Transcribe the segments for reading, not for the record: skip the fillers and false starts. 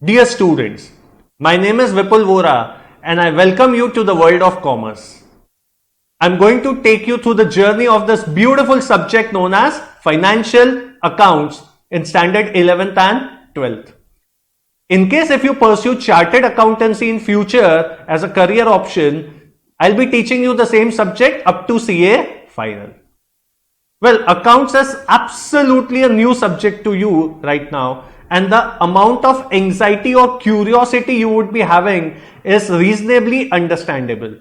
Dear students, my name is Vipul Vora and I welcome you to the world of commerce. I'm going to take you through the journey of this beautiful subject known as financial accounts in standard 11th and 12th. In case if you pursue chartered accountancy in future as a career option, I'll be teaching you the same subject up to CA final. Well, accounts is absolutely a new subject to you right now, and the amount of anxiety or curiosity you would be having is reasonably understandable.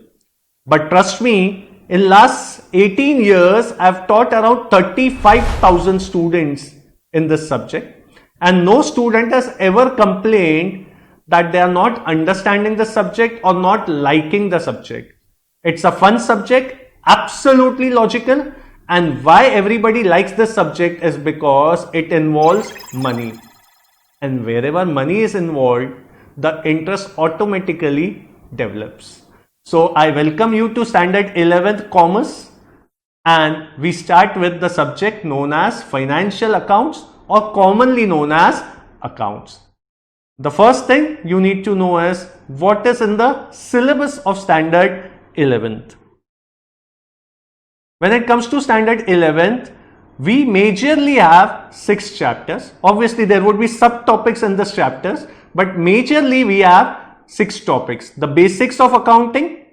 But trust me, in last 18 years, I've taught around 35,000 students in this subject, and no student has ever complained that they are not understanding the subject or not liking the subject. It's a fun subject, absolutely logical, and why everybody likes this subject is because it involves money. And wherever money is involved, the interest automatically develops. So I welcome you to standard 11th commerce, and we start with the subject known as financial accounts or commonly known as accounts. The first thing you need to know is what is in the syllabus of standard 11th. When it comes to standard 11th, we majorly have 6 chapters. Obviously, there would be subtopics in these chapters, but majorly we have 6 topics. The basics of accounting,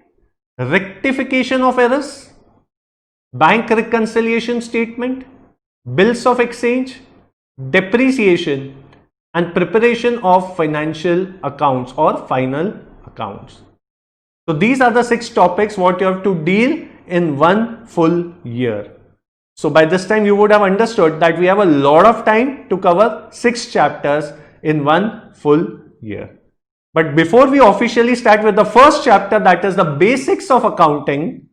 rectification of errors, bank reconciliation statement, bills of exchange, depreciation, and preparation of financial accounts or final accounts. So these are the 6 topics what you have to deal in one full year. So by this time you would have understood that we have a lot of time to cover 6 chapters in one full year. But before we officially start with the first chapter, that is the basics of accounting,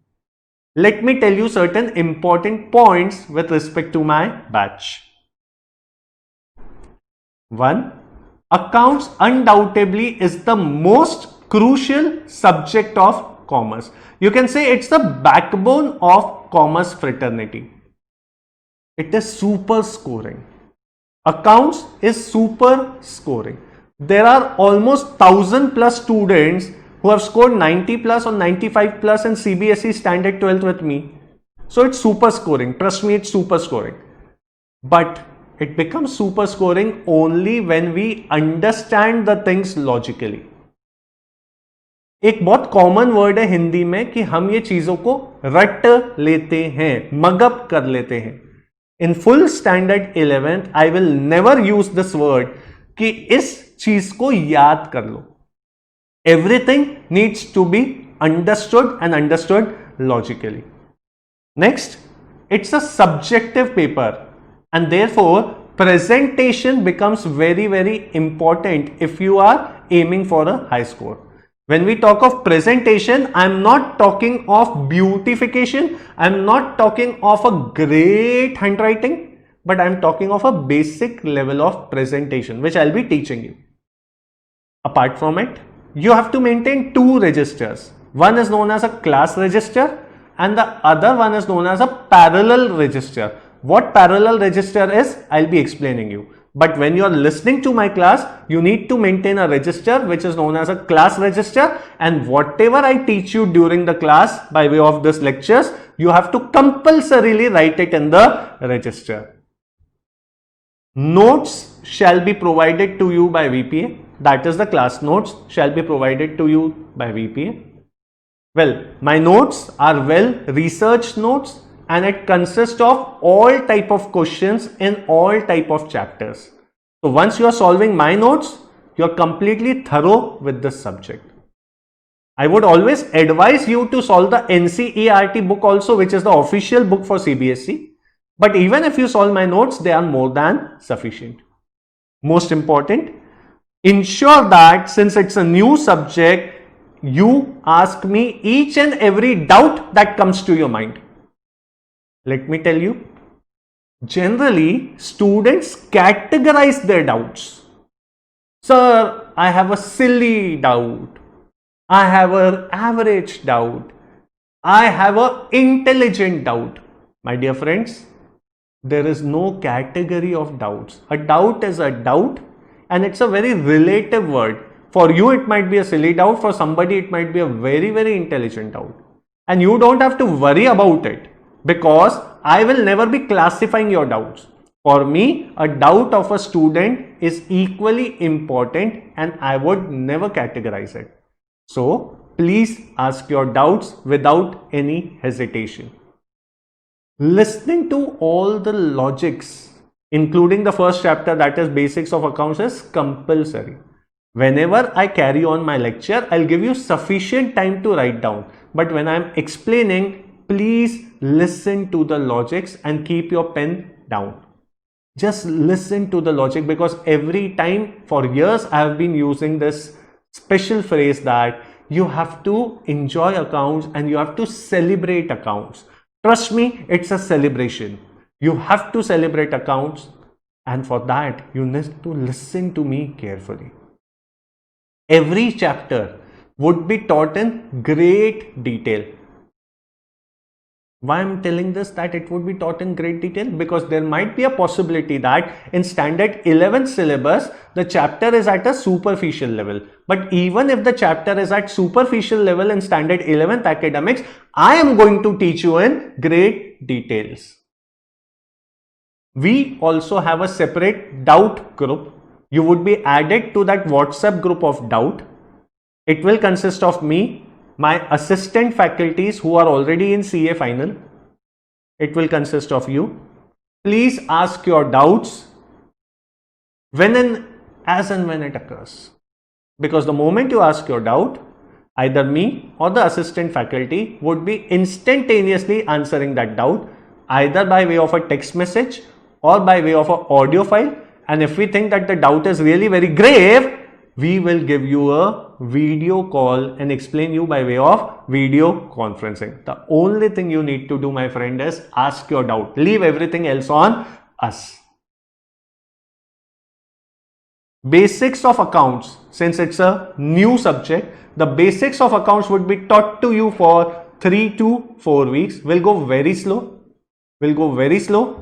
let me tell you certain important points with respect to my batch. 1. Accounts undoubtedly is the most crucial subject of commerce. You can say it's the backbone of commerce fraternity. It is super scoring. Accounts is super scoring. There are almost 1000 plus students who have scored 90 plus or 95 plus in CBSE standard 12th with me. So it's super scoring. Trust me, it's super scoring. But it becomes super scoring only when we understand the things logically. एक बहुत common word है हिंदी में कि हम ये चीजों को रट लेते हैं, मगअप कर लेते हैं. In full standard 11th I will never use this word कि इस चीज को याद कर लो. Everything needs to be understood and understood logically. Next, it's a subjective paper and therefore presentation becomes very important if you are aiming for a high score. When we talk of presentation, I am not talking of beautification, I am not talking of a great handwriting, but I am talking of a basic level of presentation which I will be teaching you. Apart from it, you have to maintain 2 registers. One is known as a class register and the other one is known as a parallel register. What parallel register is, I'll be explaining you. But when you are listening to my class, you need to maintain a register which is known as a class register, and whatever I teach you during the class by way of this lectures, you have to compulsorily write it in the register. Notes shall be provided to you by VPA. That is, the class notes shall be provided to you by VPA. Well, my notes are well researched notes, and it consists of all type of questions in all type of chapters. So once you are solving my notes, you are completely thorough with this subject. I would always advise you to solve the NCERT book also, which is the official book for CBSE. But even if you solve my notes, they are more than sufficient. Most important, ensure that since it's a new subject, you ask me each and every doubt that comes to your mind. Let me tell you, generally students categorize their doubts. Sir, I have a silly doubt. I have an average doubt. I have an intelligent doubt. My dear friends, there is no category of doubts. A doubt is a doubt, and it's a very relative word. For you it might be a silly doubt, for somebody it might be a very intelligent doubt, and you don't have to worry about it because I will never be classifying your doubts. For me, a doubt of a student is equally important and I would never categorize it. So please ask your doubts without any hesitation. Listening to all the logics, including the first chapter, that is basics of accounts, is compulsory. Whenever I carry on my lecture, I'll give you sufficient time to write down. But when I'm explaining, please listen to the logics and keep your pen down. Just listen to the logic, because every time for years I have been using this special phrase that you have to enjoy accounts and you have to celebrate accounts. Trust me, it's a celebration. You have to celebrate accounts, and for that you need to listen to me carefully. Every chapter would be taught in great detail. Why I'm telling this, that it would be taught in great detail? Because there might be a possibility that in standard 11 syllabus, the chapter is at a superficial level. But even if the chapter is at superficial level in standard 11th academics, I am going to teach you in great details. We also have a separate doubt group. You would be added to that WhatsApp group of doubt. It will consist of me, my assistant faculties who are already in CA final. It will consist of you. Please ask your doubts as and when it occurs. Because the moment you ask your doubt, either me or the assistant faculty would be instantaneously answering that doubt, either by way of a text message or by way of an audio file. And if we think that the doubt is really very grave, we will give you a video call and explain you by way of video conferencing. The only thing you need to do, my friend, is ask your doubt. Leave everything else on us. Basics of accounts, since it's a new subject, the basics of accounts would be taught to you for 3 to 4 weeks. We'll go very slow.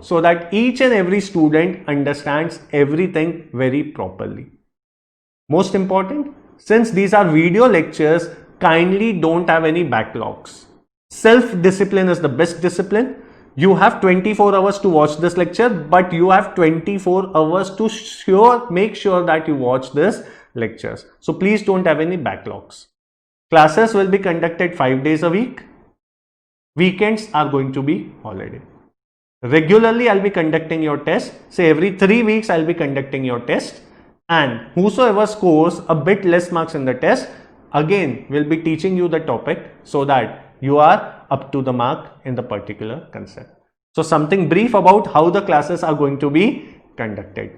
So that each and every student understands everything very properly. Most important, since these are video lectures, kindly don't have any backlogs. Self-discipline is the best discipline. You have 24 hours to watch this lecture, but you have 24 hours to make sure that you watch this lectures. So please don't have any backlogs. Classes will be conducted 5 days a week. Weekends are going to be holiday. Regularly, I'll be conducting your test. Say every 3 weeks, I'll be conducting your test. And whosoever scores a bit less marks in the test, again, will be teaching you the topic so that you are up to the mark in the particular concept. So something brief about how the classes are going to be conducted.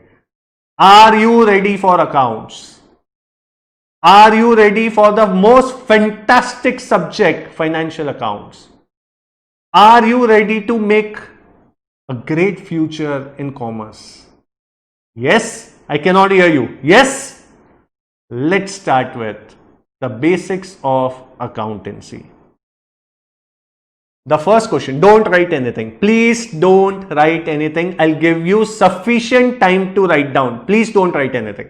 Are you ready for accounts? Are you ready for the most fantastic subject, financial accounts? Are you ready to make a great future in commerce? Yes? I cannot hear you. Yes? Let's start with the basics of accountancy. The first question, don't write anything. Please don't write anything. I'll give you sufficient time to write down. Please don't write anything.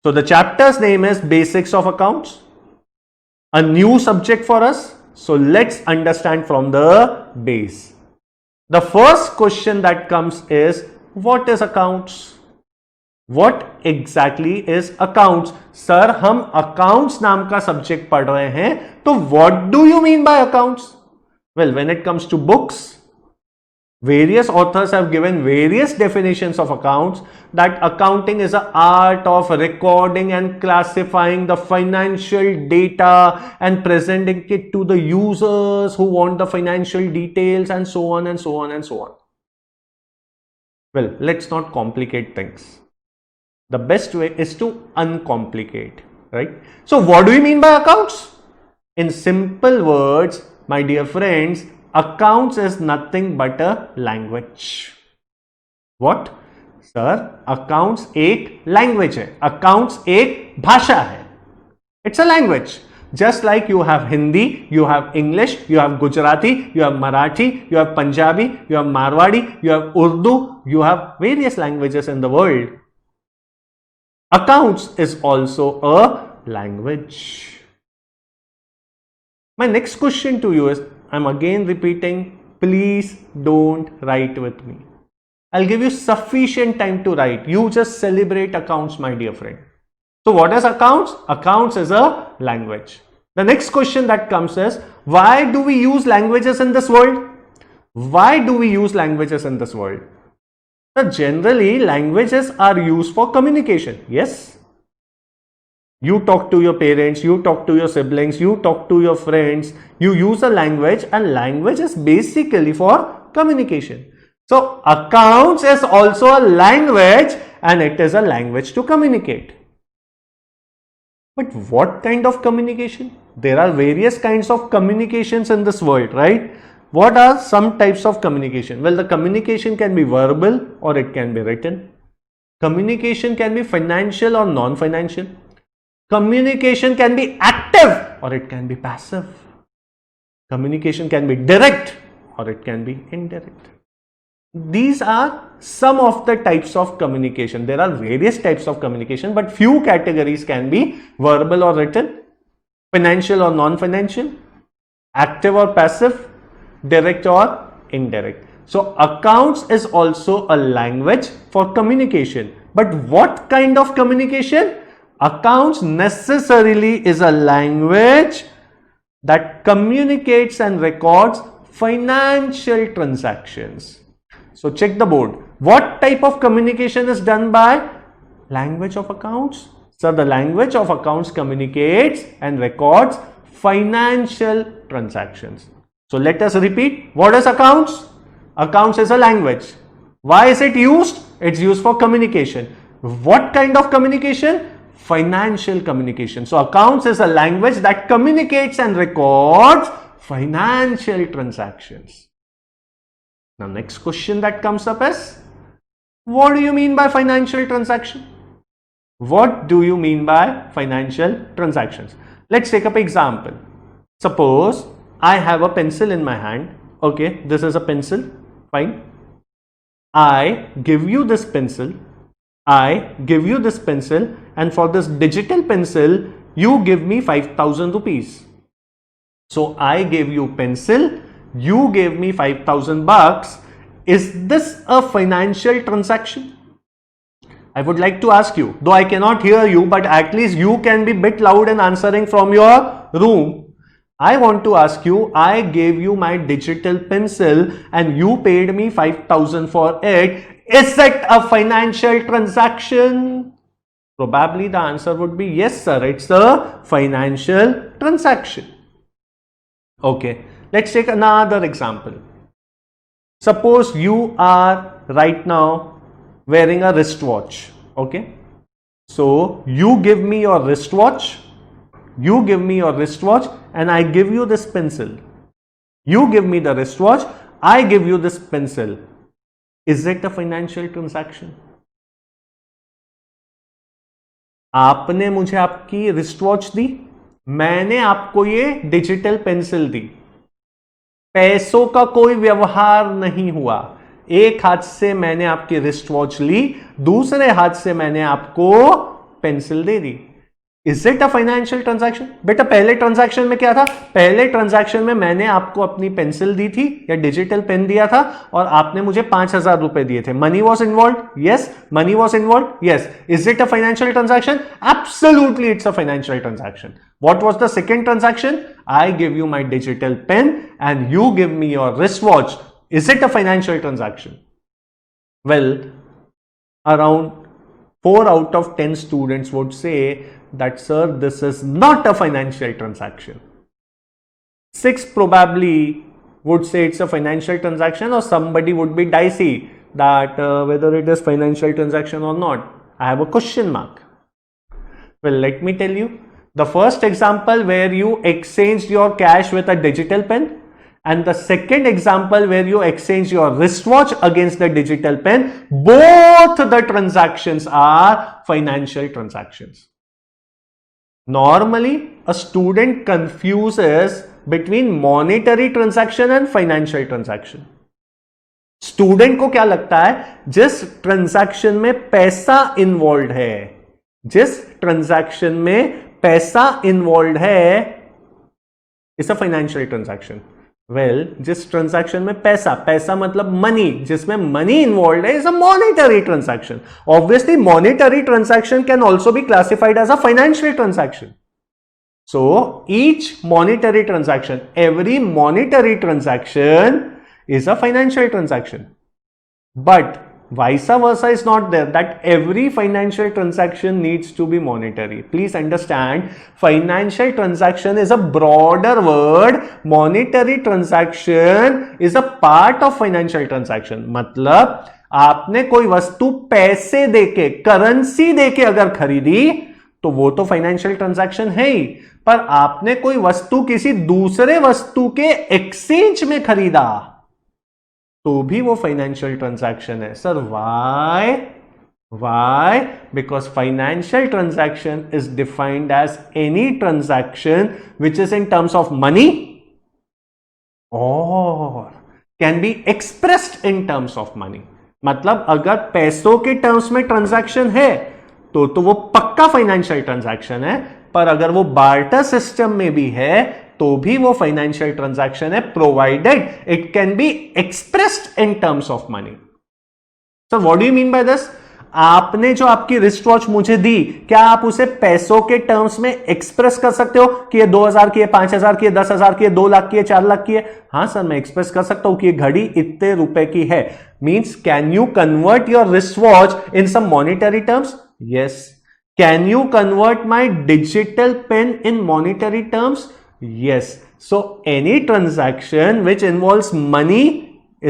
So the chapter's name is Basics of Accounts, a new subject for us. So let's understand from the base. The first question that comes is, what is accounts? What exactly is accounts? Sir, हम accounts नाम का subject पढ़ रहे हैं, तो what do you mean by accounts? Well, when it comes to books, various authors have given various definitions of accounts, that accounting is an art of recording and classifying the financial data and presenting it to the users who want the financial details, and so on and so on and so on. Well, let's not complicate things. The best way is to uncomplicate, right? So what do we mean by accounts? In simple words, my dear friends, accounts is nothing but a language. What? Sir, accounts एक language है. Accounts एक भाषा है. It's a language. Just like you have Hindi, you have English, you have Gujarati, you have Marathi, you have Punjabi, you have Marwadi, you have Urdu, you have various languages in the world. Accounts is also a language. My next question to you is, I'm again repeating, please don't write with me. I'll give you sufficient time to write. You just celebrate accounts, my dear friend. So what is accounts? Accounts is a language. The next question that comes is, why do we use languages in this world? Why do we use languages in this world? So generally, languages are used for communication. Yes. You talk to your parents, you talk to your siblings, you talk to your friends, you use a language, and language is basically for communication. So accounts is also a language, and it is a language to communicate. But what kind of communication? There are various kinds of communications in this world, right? What are some types of communication? Well, the communication can be verbal or it can be written. Communication can be financial or non-financial. Communication can be active or it can be passive. Communication can be direct or it can be indirect. These are some of the types of communication. There are various types of communication, but few categories can be verbal or written, financial or non-financial, active or passive, direct or indirect. So accounts is also a language for communication. But what kind of communication? Accounts necessarily is a language that communicates and records financial transactions. So check the board. What type of communication is done by language of accounts? So the language of accounts communicates and records financial transactions. So let us repeat. What is accounts? Accounts is a language. Why is it used? It's used for communication. What kind of communication? Financial communication. So accounts is a language that communicates and records financial transactions. Now next question that comes up is, what do you mean by financial transaction? What do you mean by financial transactions? Let's take up an example. Suppose I have a pencil in my hand. Okay, this is a pencil. Fine. I give you this pencil. And for this digital pencil, you give me 5,000 rupees. So I gave you pencil, you gave me 5,000 bucks. Is this a financial transaction? I would like to ask you, though I cannot hear you, but at least you can be a bit loud and answering from your room. I want to ask you, I gave you my digital pencil and you paid me 5,000 for it. Is it a financial transaction? Probably the answer would be yes, sir. It's a financial transaction. Okay, let's take another example. Suppose you are right now wearing a wristwatch. Okay, so you give me your wristwatch. And I give you this pencil. You give me the wristwatch, I give you this pencil. Is it a financial transaction? आपने मुझे आपकी wristwatch दी, मैंने आपको ये digital pencil दी. पैसों का कोई व्यवहार नहीं हुआ. एक हाथ से मैंने आपकी रिस्टवॉच ली, दूसरे हाथ से मैंने आपको pencil they the. Is it a financial transaction? बेटा पहले ट्रांजैक्शन में क्या था? पहले ट्रांजैक्शन में मैंने आपको अपनी पेंसिल दी थी या डिजिटल पेन दिया था और आपने मुझे 5,000 रुपए दिए थे. Money was involve? Yes. Money was involve? Yes. Is it a financial transaction? Absolutely it's a financial transaction. What was the second transaction? I give you my digital pen and you give me your wristwatch. Is it a financial transaction? Well, around 4 out of 10 students would say that, sir, this is not a financial transaction. 6 probably would say it's a financial transaction, or somebody would be dicey that whether it is financial transaction or not. I have a question mark. Well, let me tell you. The first example where you exchanged your cash with a digital pen, and the second example where you exchange your wristwatch against the digital pen, both the transactions are financial transactions. Normally, a student confuses between monetary transaction and financial transaction. Student को क्या लगता है, जिस transaction में पैसा involved है, जिस transaction में पैसा इन्वॉल्व है is a financial transaction. Well, जिस ट्रांजैक्शन में पैसा, पैसा मतलब मनी, जिसमें मनी इन्वॉल्व है is a monetary transaction. Obviously monetary transaction can also be classified as a financial transaction. So each monetary transaction, every monetary transaction is a financial transaction. But vice versa is not there, that every financial transaction needs to be monetary. Please understand, financial transaction is a broader word. Monetary transaction is a part of financial transaction. मतलब आपने कोई वस्तु पैसे देके, currency देके अगर खरीदी तो वो तो फाइनेंशियल ट्रांजैक्शन है ही, पर आपने कोई वस्तु किसी दूसरे वस्तु के एक्सचेंज में खरीदा तो भी वो फाइनेंशियल ट्रांजैक्शन है। Sir why? Because financial transaction is defined as any transaction which is in terms of money और can be expressed in terms of money. मतलब अगर पैसों के टर्म्स में ट्रांजैक्शन है तो वो पक्का फाइनेंशियल ट्रांजैक्शन है, पर अगर वो बार्टर सिस्टम में भी है तो भी वो फाइनेंशियल ट्रांजैक्शन है, provided it can be expressed in terms of money. Sir what do you mean by this? आपने जो आपकी रिस्ट वॉच मुझे दी, क्या आप उसे पैसों के टर्म्स में एक्सप्रेस कर सकते हो कि ये 2000 की है, 5000 की है, 10,000 की है, 2 लाख की है, 4 लाख की है? हां सर, मैं एक्सप्रेस कर सकता हूं कि ये घड़ी इतने रुपए की है। Means can you convert your wrist watch in some monetary terms? Yes. Can you convert my digital pen in monetary terms? Yes. So any transaction which involves money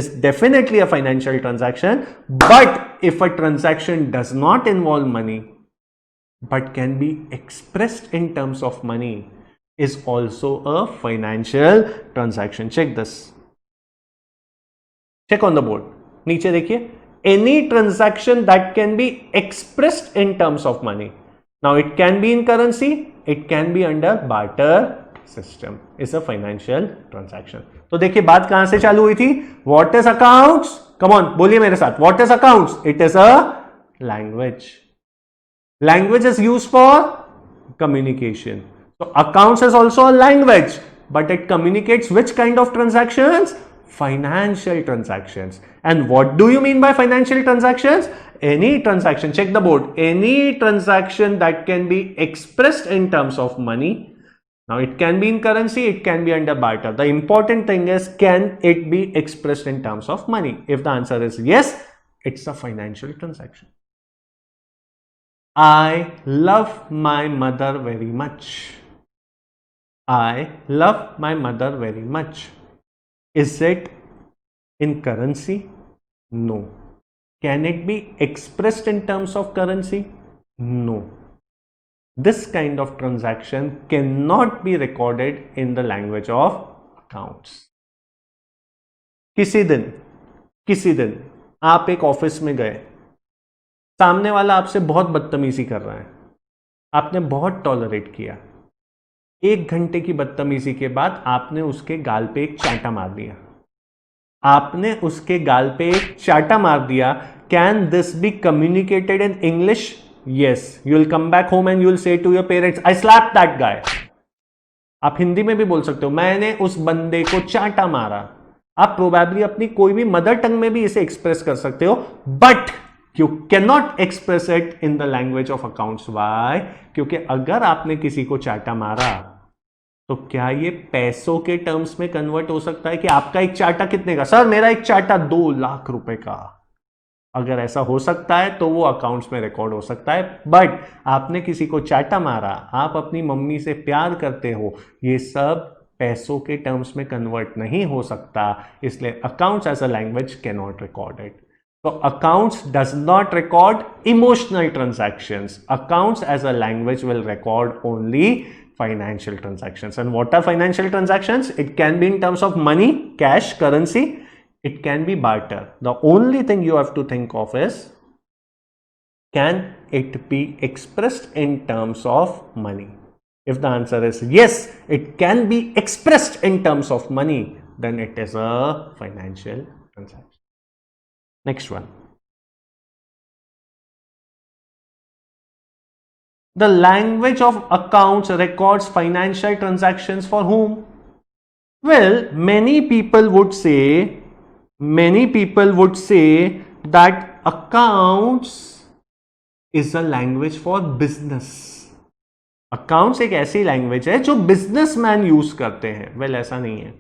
is definitely a financial transaction. But if a transaction does not involve money but can be expressed in terms of money is also a financial transaction. Check this. Check on the board. नीचे देखिए, any transaction that can be expressed in terms of money. Now it can be in currency, it can be under barter system is a financial transaction. तो देखिए बात कहां से चालू हुई थी? What is accounts? Come on, बोलिए मेरे साथ, what is accounts? It is a language. Language is use for communication. So accounts is also a language, but it communicates which kind of transactions? Financial transactions. And what do you mean by financial transactions? Any transaction, check the board, any transaction that can be expressed in terms of money. Now it can be in currency, it can be under barter. The important thing is, can it be expressed in terms of money? If the answer is yes, it's a financial transaction. I love my mother very much. I love my mother very much. Is it in currency? No. Can it be expressed in terms of currency? No. This kind of transaction cannot be recorded in the language of accounts. किसी दिन आप एक office में गए, सामने वाला आपसे बहुत बदतमीजी कर रहा है, आपने बहुत टॉलरेट किया, 1 घंटे की बदतमीजी के बाद आपने उसके गाल पे एक चांटा मार दिया। आपने उसके गाल पे एक चांटा मार दिया। Can this be communicated in English? Yes, you will come back home and you will say to your parents, I slapped that guy. आप हिंदी में भी बोल सकते हो, मैंने उस बंदे को चांटा मारा। आप प्रोबेबली अपनी कोई भी मदर टंग में भी इसे एक्सप्रेस कर सकते हो, but you can not express it in the language of accounts. Why? क्योंकि अगर आपने किसी को चांटा मारा तो क्या ये पैसों के टर्म्स में कन्वर्ट हो सकता है कि आपका एक चांटा कितने का? सर मेरा एक चांटा 2 लाख रुपए का। अगर ऐसा हो सकता है तो वो अकाउंट्स में रिकॉर्ड हो सकता है, बट आपने किसी को चाटा मारा, आप अपनी मम्मी से प्यार करते हो, ये सब पैसों के टर्म्स में कन्वर्ट नहीं हो सकता, इसलिए accounts as a language can not record it. तो accounts does not record emotional transactions. Accounts as a language will record only financial transactions. And what are financial transactions? It can be in terms of money, cash, currency. It can be barter. The only thing you have to think of is, can it be expressed in terms of money? If the answer is yes, it can be expressed in terms of money, then it is a financial transaction. Next one. The language of accounts records financial transactions for whom? Well, many people would say that accounts is a language for business. Accounts एक ऐसी language है जो businessman use करते हैं. Well, ऐसा नहीं है.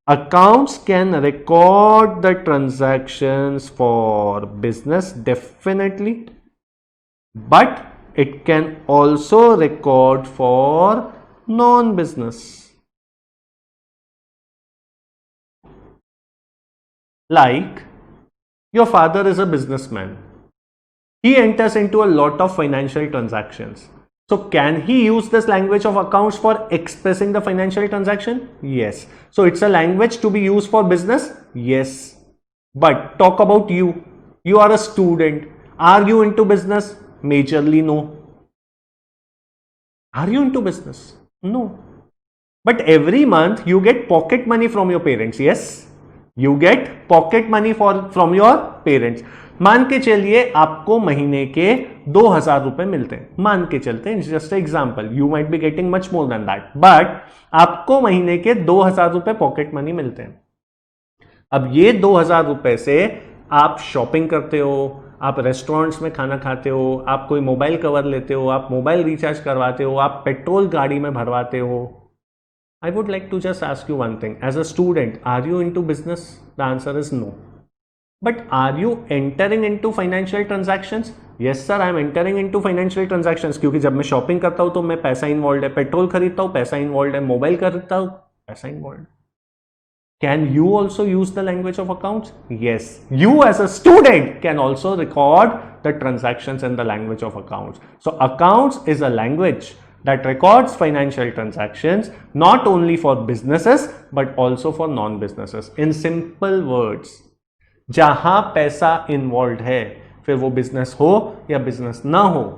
Accounts can record the transactions for business definitely, but it can also record for non-business. Like, your father is a businessman. He enters into a lot of financial transactions. So can he use this language of accounts for expressing the financial transaction? Yes. So it's a language to be used for business? Yes. But talk about you. You are a student. Are you into business? Majorly no. Are you into business? No. But every month you get pocket money from your parents. Yes, you get pocket money from your parents. मान के चलिए आपको महीने के 2,000 रुपए मिलते हैं. मान के चलते हैं, just example. You might be getting much more than that, but आपको महीने के 2,000 रुपए पॉकेट मनी मिलते हैं. अब ये 2,000 रुपए से आप शॉपिंग करते हो, आप रेस्टोरेंट्स में खाना खाते हो, आप कोई मोबाइल कवर लेते हो, आप मोबाइल रिचार्ज करवाते हो, आप पेट्रोल गाड़ी में भरवाते हो. I would like to just ask you one thing. As a student, are you into business? The answer is no. But are you entering into financial transactions? Yes sir, I am entering into financial transactions, क्योंकि जब मैं shopping करता हूं तो मैं पैसा involve है, petrol खरीदता हूं पैसा इन्वॉल्व है, मोबाइल खरीदता हूं पैसा involve. Can you also use the language of accounts? Yes, you as a student can also record the transactions in the language of accounts. So accounts is a language that records financial transactions not only for businesses but also for non-businesses. In simple words, जहां पैसा involved है, फिर वो business हो या business ना हो,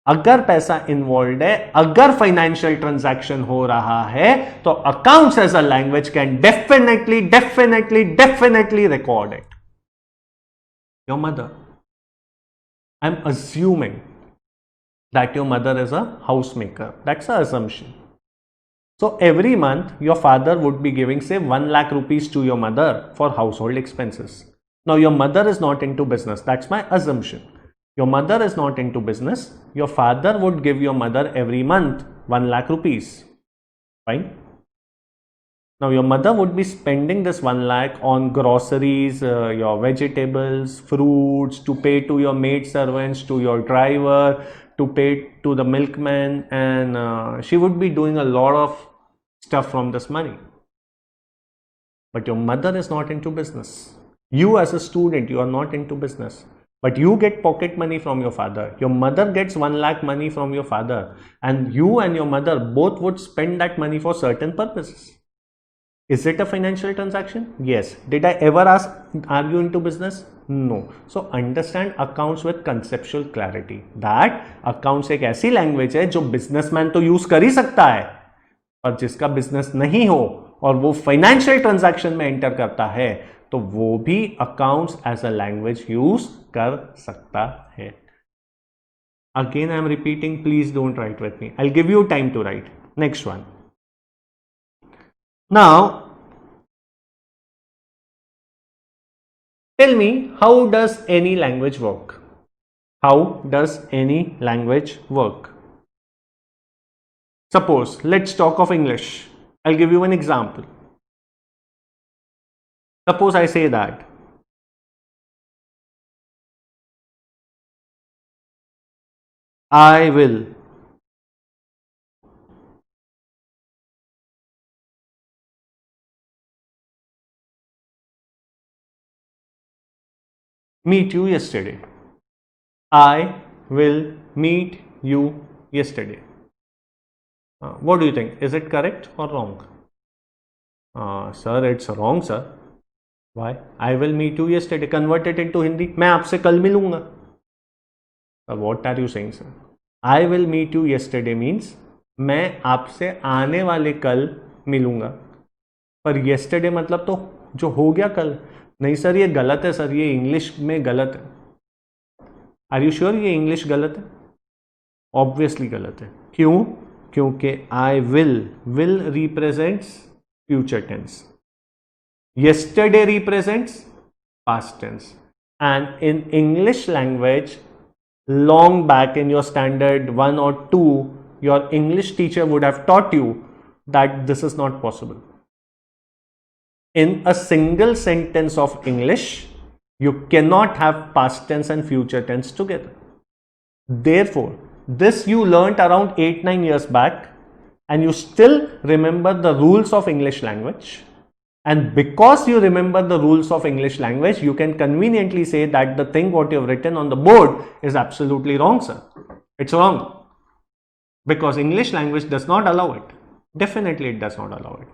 अगर पैसा इन्वॉल्व है, अगर फाइनेंशियल ट्रांजैक्शन हो रहा है, तो accounts as a language can definitely record it. Your मदर, I am assuming that your mother is a house maker. That's a assumption. So every month your father would be giving say 1 lakh rupees to your mother for household expenses. Now your mother is not into business. That's my assumption. Your mother is not into business. Your father would give your mother every month 1 lakh rupees. Fine. Now your mother would be spending this 1 lakh on groceries, your vegetables, fruits, to pay to your maid servants, to your driver, to pay to the milkman, and she would be doing a lot of stuff from this money. But your mother is not into business. You as a student, you are not into business. But you get pocket money from your father. Your mother gets 1 lakh money from your father, and you and your mother both would spend that money for certain purposes. Is it a financial transaction? Yes. Did I ever ask, are you into business? No. So understand accounts with conceptual clarity. That accounts एक ऐसी language है जो businessman तो use कर ही सकता है, और जिसका business नहीं हो और वो financial transaction में enter करता है, तो वो भी accounts as a language use कर सकता है. Again I am repeating, please don't write with me. I give you time to write. Next one. Now tell me, how does any language work? How does any language work? Suppose let's talk of English. I give you an example. Suppose I say that I will meet you yesterday. I will meet you yesterday. What do you think? Is it correct or wrong? Sir, it's wrong, sir. Why? I will meet you yesterday. Convert it into Hindi. मैं आपसे कल मिलूंगा. What are you saying, sir? I will meet you yesterday means मैं आपसे आने वाले कल मिलूंगा. पर yesterday मतलब तो जो हो गया कल. नहीं सर, ये गलत है सर, ये इंग्लिश में गलत है. Are you sure ये इंग्लिश गलत है? ऑब्वियसली गलत है। क्यों? क्योंकि I will represents future tense, yesterday represents past tense, and in English language, long back in your standard 1 or 2, your English teacher would have taught you that this is not possible. In a single sentence of English, you cannot have past tense and future tense together. Therefore, this you learnt around 8-9 years back, and you still remember the rules of English language. And because you remember the rules of English language, you can conveniently say that the thing what you have written on the board is absolutely wrong, sir. It's wrong. Because English language does not allow it. Definitely it does not allow it.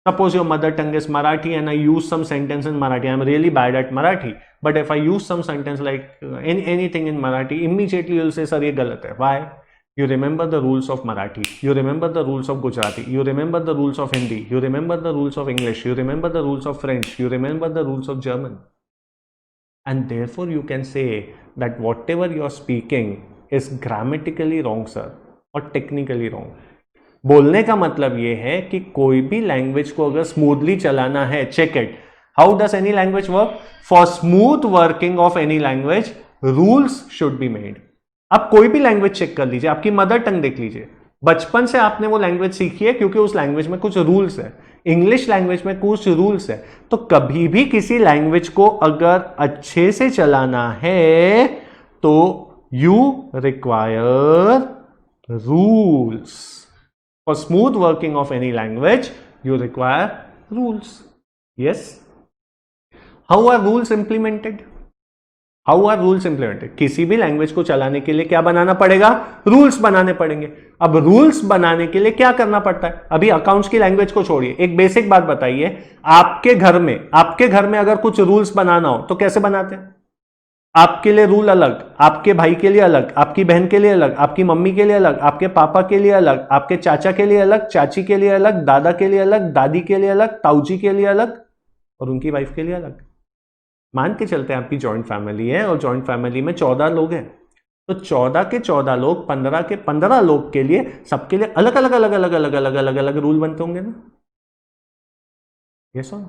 Suppose your mother tongue is Marathi and I use some sentence in Marathi. I'm really bad at Marathi. But if I use some sentence like anything in Marathi, immediately you'll say, sir, ye galat hai. Why? You remember the rules of Marathi, you remember the rules of Gujarati, you remember the rules of Hindi, you remember the rules of English, you remember the rules of French, you remember the rules of German. And therefore you can say that whatever you are speaking is grammatically wrong, sir, or technically wrong. बोलने का मतलब ये है कि कोई भी language को अगर स्मूथली चलाना है, check it, how does any language work? For smooth working of any language, rules should be made. आप कोई भी लैंग्वेज चेक कर लीजिए, आपकी मदर टंग देख लीजिए, बचपन से आपने वो लैंग्वेज सीखी है क्योंकि उस लैंग्वेज में कुछ रूल्स है, इंग्लिश लैंग्वेज में कुछ रूल्स है। तो कभी भी किसी लैंग्वेज को अगर अच्छे से चलाना है तो you require rules. For smooth working of any language you require rules. Yes, how are rules implemented? How are rules implemented? किसी भी लैंग्वेज को चलाने के लिए क्या बनाना पड़ेगा? रूल्स बनाने पड़ेंगे। अब रूल्स बनाने के लिए क्या करना पड़ता है? अभी अकाउंट्स की लैंग्वेज को छोड़िए, एक बेसिक बात बताइए, आपके घर में अगर कुछ रूल्स बनाना हो तो कैसे बनाते हैं? आपके लिए रूल अलग, आपके भाई के लिए अलग, आपकी बहन के लिए अलग, आपकी मम्मी के लिए अलग, आपके पापा के लिए अलग, आपके चाचा के लिए अलग, चाची के लिए अलग, दादा के लिए अलग, दादी के लिए अलग, ताऊजी के लिए अलग और उनकी वाइफ के लिए अलग। मान के चलते हैं आपकी जॉइंट फैमिली है और जॉइंट फैमिली में 14 लोग हैं, तो 14 के 14 लोग 15 के 15 लोग के लिए सबके लिए अलग अलग अलग अलग अलग अलग अलग अलग रूल बनते होंगे ना? ये सुन,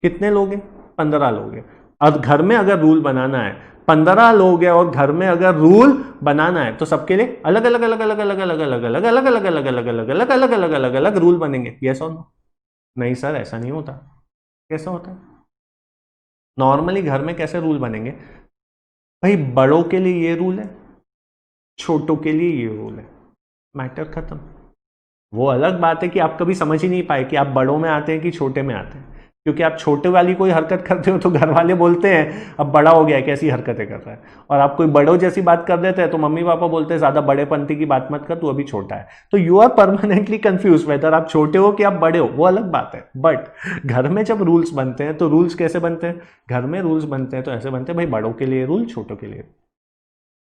कितने लोग हैं? 15 लोग हैं। अब घर में अगर रूल बनाना है, 15 लोग हैं और घर में अगर रूल बनाना है तो सबके लिए अलग अलग अलग अलग अलग अलग अलग अलग अलग अलग अलग अलग अलग अलग अलग अलग अलग अलग रूल बनेंगे। यस और नो? नहीं सर, ऐसा नहीं होता। कैसा होता है? नॉर्मली घर में कैसे रूल बनेंगे? भाई बड़ों के लिए ये रूल है, छोटों के लिए ये रूल है, मैटर खत्म। वो अलग बात है कि आप कभी समझ ही नहीं पाए कि आप बड़ों में आते हैं कि छोटे में आते हैं, क्योंकि आप छोटे वाली कोई हरकत करते हो तो घर वाले बोलते हैं अब बड़ा हो गया है, कैसी हरकतें कर रहा है, और आप कोई बड़ों जैसी बात कर देते हैं तो मम्मी पापा बोलते हैं ज्यादा बड़े पंथी की बात मत कर, तू अभी छोटा है। तो you are permanently confuse whether आप छोटे हो कि आप बड़े हो, वो अलग बात है। बट घर में जब रूल्स बनते हैं तो रूल्स कैसे बनते हैं? घर में रूल्स बनते हैं तो ऐसे बनते हैं, भाई बड़ों के लिए रूल, छोटों के लिए।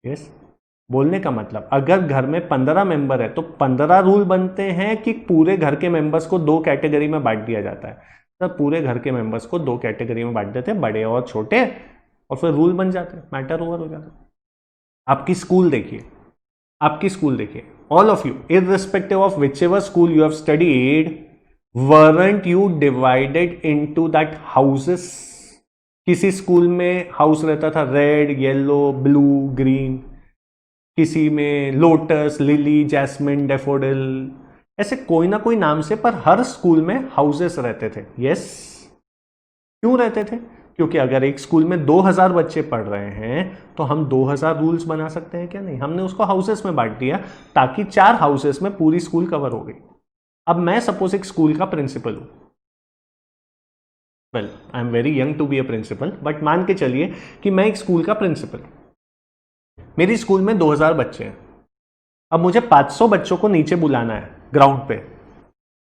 यस, बोलने का मतलब अगर घर में 15 मेंबर है तो 15 रूल बनते हैं कि पूरे घर के मेंबर्स को 2 कैटेगरी में बांट दिया जाता है? तो पूरे घर के मेंबर्स को 2 कैटेगरी में बांट देते हैं, बड़े और छोटे, और फिर रूल बन जाते हैं, मैटर ओवर हो जाता है। आपकी स्कूल देखिए, आपकी स्कूल देखिए, all of you irrespective of which ever school you have studied, weren't you divided into that houses? किसी स्कूल में हाउस रहता था रेड, येलो, ब्लू, ग्रीन, किसी में लोटस, लिली, जैस्मिन, डेफोडिल, ऐसे कोई ना कोई नाम से, पर हर स्कूल में हाउसेस रहते थे। यस, क्यों रहते थे? क्योंकि अगर एक स्कूल में 2000 बच्चे पढ़ रहे हैं तो हम 2000 रूल्स बना सकते हैं क्या? नहीं, हमने उसको हाउसेस में बांट दिया ताकि 4 हाउसेस में पूरी स्कूल कवर हो गई। अब मैं सपोज एक स्कूल का प्रिंसिपल हूं, well I am very young to be a principal, but मान के चलिए कि मैं एक स्कूल का प्रिंसिपल, मेरी स्कूल में 2000 बच्चे हैं। अब मुझे 500 बच्चों को नीचे बुलाना है ग्राउंड पे,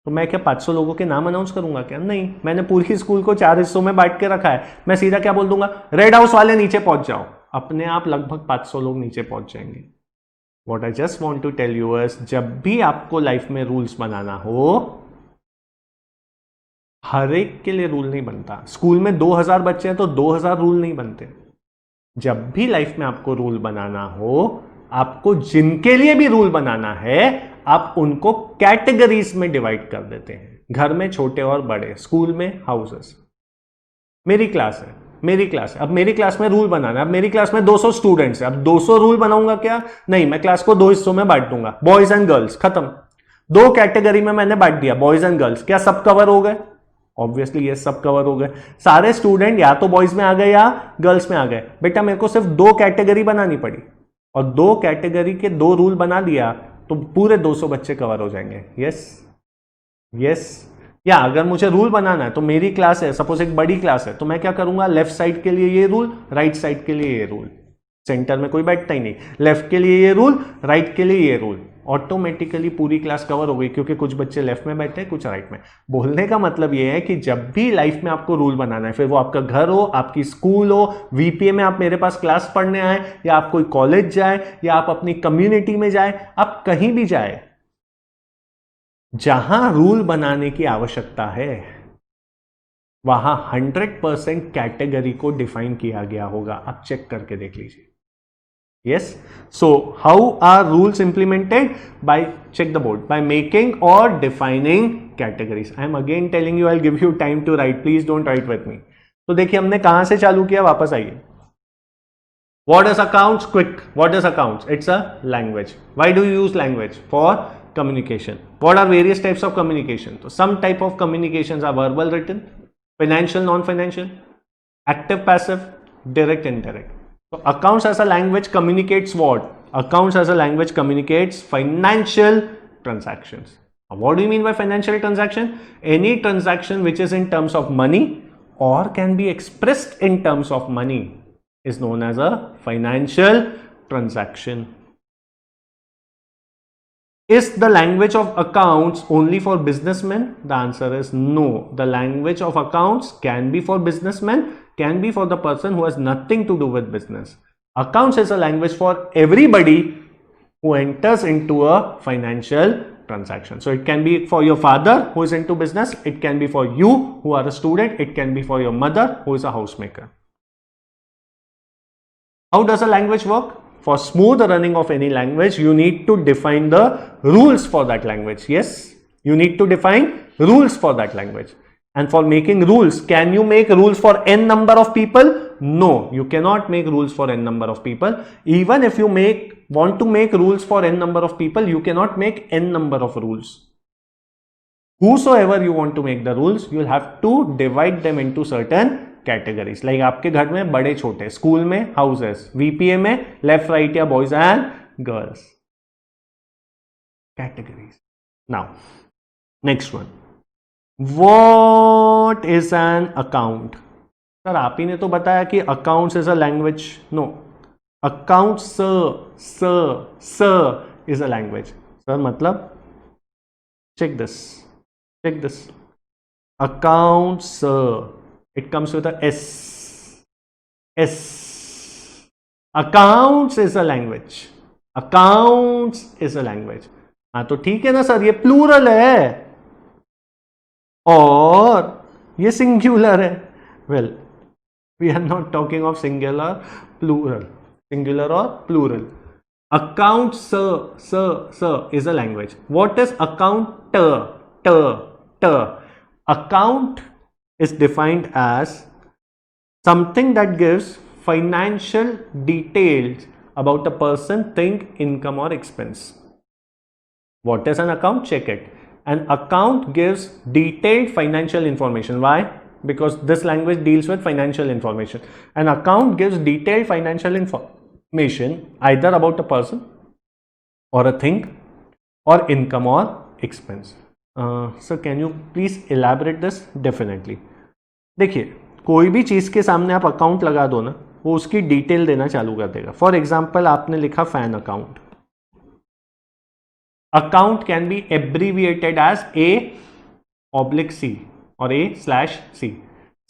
तो मैं क्या 500 लोगों के नाम अनाउंस करूंगा क्या? नहीं, मैंने पूरी स्कूल को 4 हिस्सों में बांट के रखा है। मैं सीधा क्या बोल दूंगा? रेड हाउस वाले नीचे पहुंच जाओ। अपने आप लगभग 500 लोग नीचे पहुंच जाएंगे। What I just want to tell you is, जब भी आपको लाइफ में रूल्स बनाना हो, हर एक के लिए रूल नहीं बनता। स्कूल में 2000 बच्चे हैं तो 2000 रूल नहीं बनते। जब भी लाइफ में आपको रूल बनाना हो, आपको जिनके लिए भी रूल बनाना है आप उनको कैटेगरीज में डिवाइड कर देते हैं, घर में छोटे और बड़े, स्कूल में हाउसेस। मेरी क्लास है, मेरी क्लास है, अब मेरी क्लास में रूल बनाना है, अब मेरी क्लास में 200 स्टूडेंट्स है, अब 200 रूल बनाऊंगा क्या? नहीं, मैं क्लास को 2 हिस्सों में बांट दूंगा, बॉयज एंड गर्ल्स, खत्म। 2 कैटेगरी में मैंने बांट दिया, बॉयज एंड गर्ल्स। क्या सब कवर हो गए? ऑब्वियसली ये सब कवर हो गए। सारे स्टूडेंट या तो बॉयज में आ गए या गर्ल्स में आ गए। बेटा मेरे को सिर्फ 2 कैटेगरी बनानी पड़ी और 2 कैटेगरी के 2 रूल बना दिया तो पूरे 200 बच्चे कवर हो जाएंगे। Yes yes. या अगर मुझे रूल बनाना है तो मेरी क्लास है, सपोज एक बड़ी क्लास है, तो मैं क्या करूंगा, लेफ्ट साइड के लिए ये रूल, राइट साइड के लिए ये रूल, सेंटर में कोई बैठता ही नहीं, लेफ्ट के लिए ये रूल, राइट के लिए ये रूल, ऑटोमेटिकली पूरी क्लास कवर हो गई क्योंकि कुछ बच्चे लेफ्ट में बैठे हैं, कुछ राइट में। बोलने का मतलब ये है कि जब भी लाइफ में आपको रूल बनाना है, फिर वो आपका घर हो, आपकी स्कूल हो, वीपीए में आप मेरे पास क्लास पढ़ने आए, या आप कोई कॉलेज जाए, या आप अपनी कम्युनिटी में जाए, आप कहीं भी जाए, जहां रूल बनाने की आवश्यकता है वहां 100% कैटेगरी को डिफाइन किया गया होगा। आप चेक करके देख लीजिए। Yes. So how are rules implemented? By, check the board, by making or defining categories. I am again telling you, I'll give you time to write. Please don't write with me. तो देखिए हमने कहां से चालू किया, वापस आइए। What is accounts? Quick. What is accounts? It's a language. Why do you use language? For communication. What are various types of communication? So some type of communications are verbal, written, financial, non-financial, active, passive, direct, indirect. So accounts as a language communicates what? Accounts as a language communicates financial transactions. What do you mean by financial transaction? Any transaction which is in terms of money or can be expressed in terms of money is known as a financial transaction. Is the language of accounts only for businessmen? The answer is no. The language of accounts can be for businessmen, can be for the person who has nothing to do with business. Accounts is a language for everybody who enters into a financial transaction. So it can be for your father who is into business, it can be for you who are a student, it can be for your mother who is a housemaker. How does a language work? For smooth running of any language, you need to define the rules for that language. Yes, you need to define rules for that language. And for making rules, can you make rules for n number of people? No, you cannot make rules for n number of people. Even if you want to make rules for n number of people, you cannot make n number of rules. Whosoever you want to make the rules, you will have to divide them into certain categories. Like आपके घर में बड़े छोटे, school में houses, वीपीए में left right या boys and girls, categories. Now next one, what is an account? Sir आप ही ने तो बताया कि accounts is a language. No, accounts is a language. Sir मतलब, check this accounts, it comes with a S. Accounts is a language. Accounts is a language. हाँ तो ठीक है ना सर, ये प्लूरल है और ये सिंगुलर है। Well, we are not talking of singular plural, singular और plural. Account sir is a language. What is account? Account is defined as something that gives financial details about a person, thing, income or expense. What is an account? Check it. An account gives detailed financial information. Why? Because this language deals with financial information. An account gives detailed financial information either about a person or a thing or income or expense. Sir, can you please elaborate this? Definitely. देखिए, कोई भी चीज के सामने आप account लगा दो ना, वो उसकी डिटेल देना चालू कर देगा। फॉर एग्जाम्पल आपने लिखा fan account. Account can be abbreviated as A/C और A/C.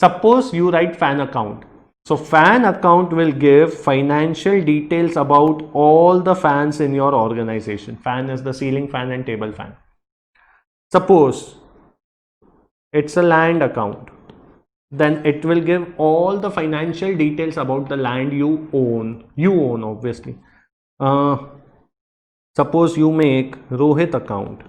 Suppose you write fan account. So fan account will give financial details about all the fans in your organization. Fan is the ceiling fan and table fan. Suppose it's a land account, then it will give all the financial details about the land you own. You own, obviously. Suppose you make Rohit account.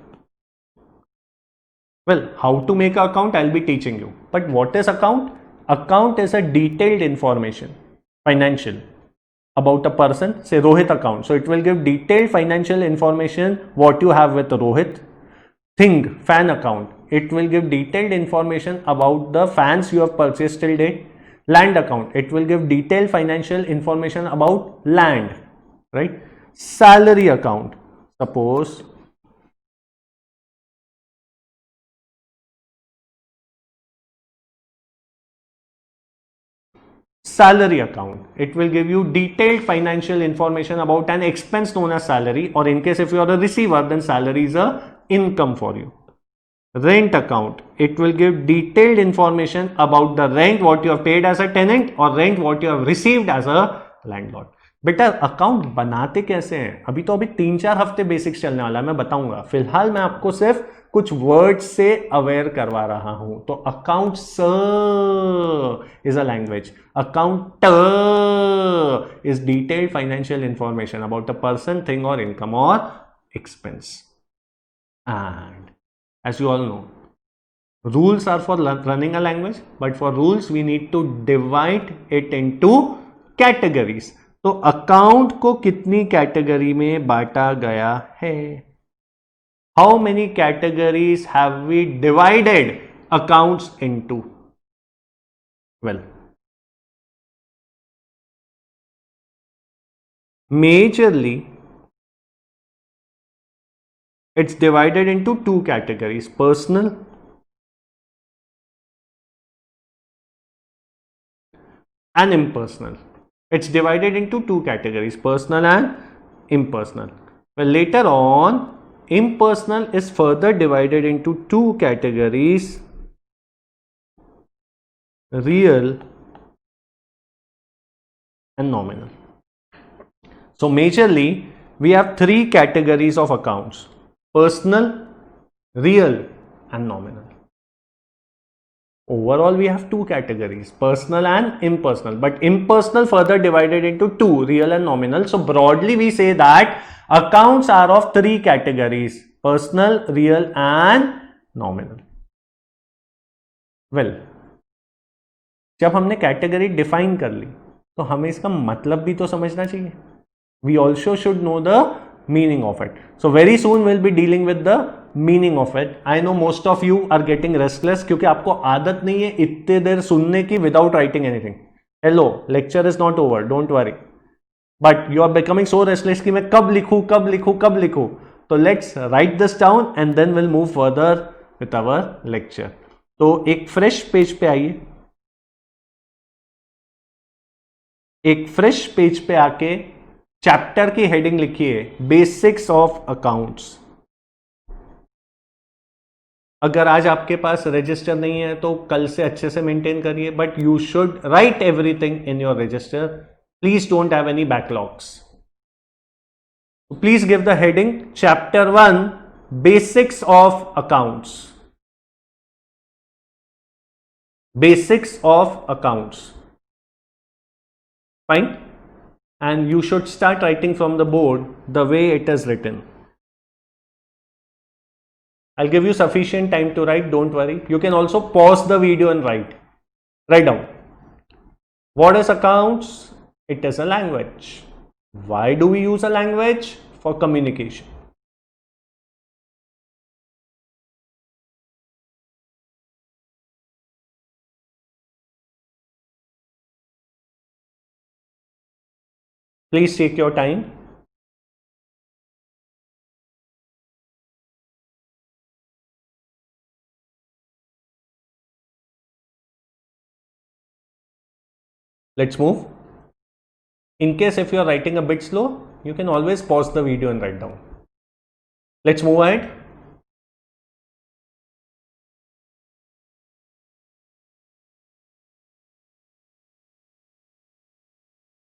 Well, how to make an account, I'll be teaching you. But what is account? Account is a detailed information, financial, about a person, say Rohit account. So it will give detailed financial information, what you have with Rohit. Thing, fan account. It will give detailed information about the fans you have purchased till date. Land account. It will give detailed financial information about land, right? Salary account. Suppose salary account. It will give you detailed financial information about an expense known as salary, or in case if you are a receiver, then salary is a income for you. Rent account. It will give detailed information about the rent what you have paid as a tenant or rent what you have received as a landlord. बेटा account बनाते कैसे हैं, अभी 3-4 हफ्ते basics चलने वाला है, मैं बताऊंगा. फिलहाल मैं आपको सिर्फ कुछ वर्ड्स से अवेयर करवा रहा हूं. तो account is a language, account is detailed financial information about a person, thing और इनकम और expense. And as you all know, rules are for running a language, but for rules we need to divide it into categories. तो account को कितनी category में बांटा गया है? How many categories have we divided accounts into? Well, majorly it's divided into two categories: personal and impersonal. It's divided into two categories: personal and impersonal. Well, later on, impersonal is further divided into two categories: real and nominal. So majorly we have three categories of accounts: personal, real and nominal. Overall we have two categories, personal and impersonal, but impersonal further divided into two, real and nominal. So broadly we say that accounts are of three categories: personal, real and nominal. Well, जब हमने category define कर ली तो हमें इसका मतलब भी तो समझना चाहिए. We also should know the meaning of it. So very soon we'll be dealing with the meaning of it. I know most of you are getting restless क्योंकि आपको आदत नहीं है इतने देर सुनने की without writing anything. Hello, lecture is not over, don't worry. But you are becoming so restless कि मैं कब लिखूं कब लिखूं कब लिखूं. तो let's write this down and then we'll move further with our lecture. तो एक फ्रेश पेज पे आइए, एक फ्रेश पेज पे आके चैप्टर की हेडिंग लिखिए बेसिक्स ऑफ अकाउंट्स. अगर आज आपके पास रजिस्टर नहीं है तो कल से अच्छे से मेंटेन करिए, but you should write everything in your register. Please don't have any backlogs. Please give the heading chapter 1 basics of accounts. Basics of accounts. Fine. And you should start writing from the board the way it is written. I'll give you sufficient time to write, don't worry. You can also pause the video and write. Write down. What is accounts? It is a language. Why do we use a language? For communication. Please take your time. Let's move. In case if you are writing a bit slow, you can always pause the video and write down. Let's move ahead.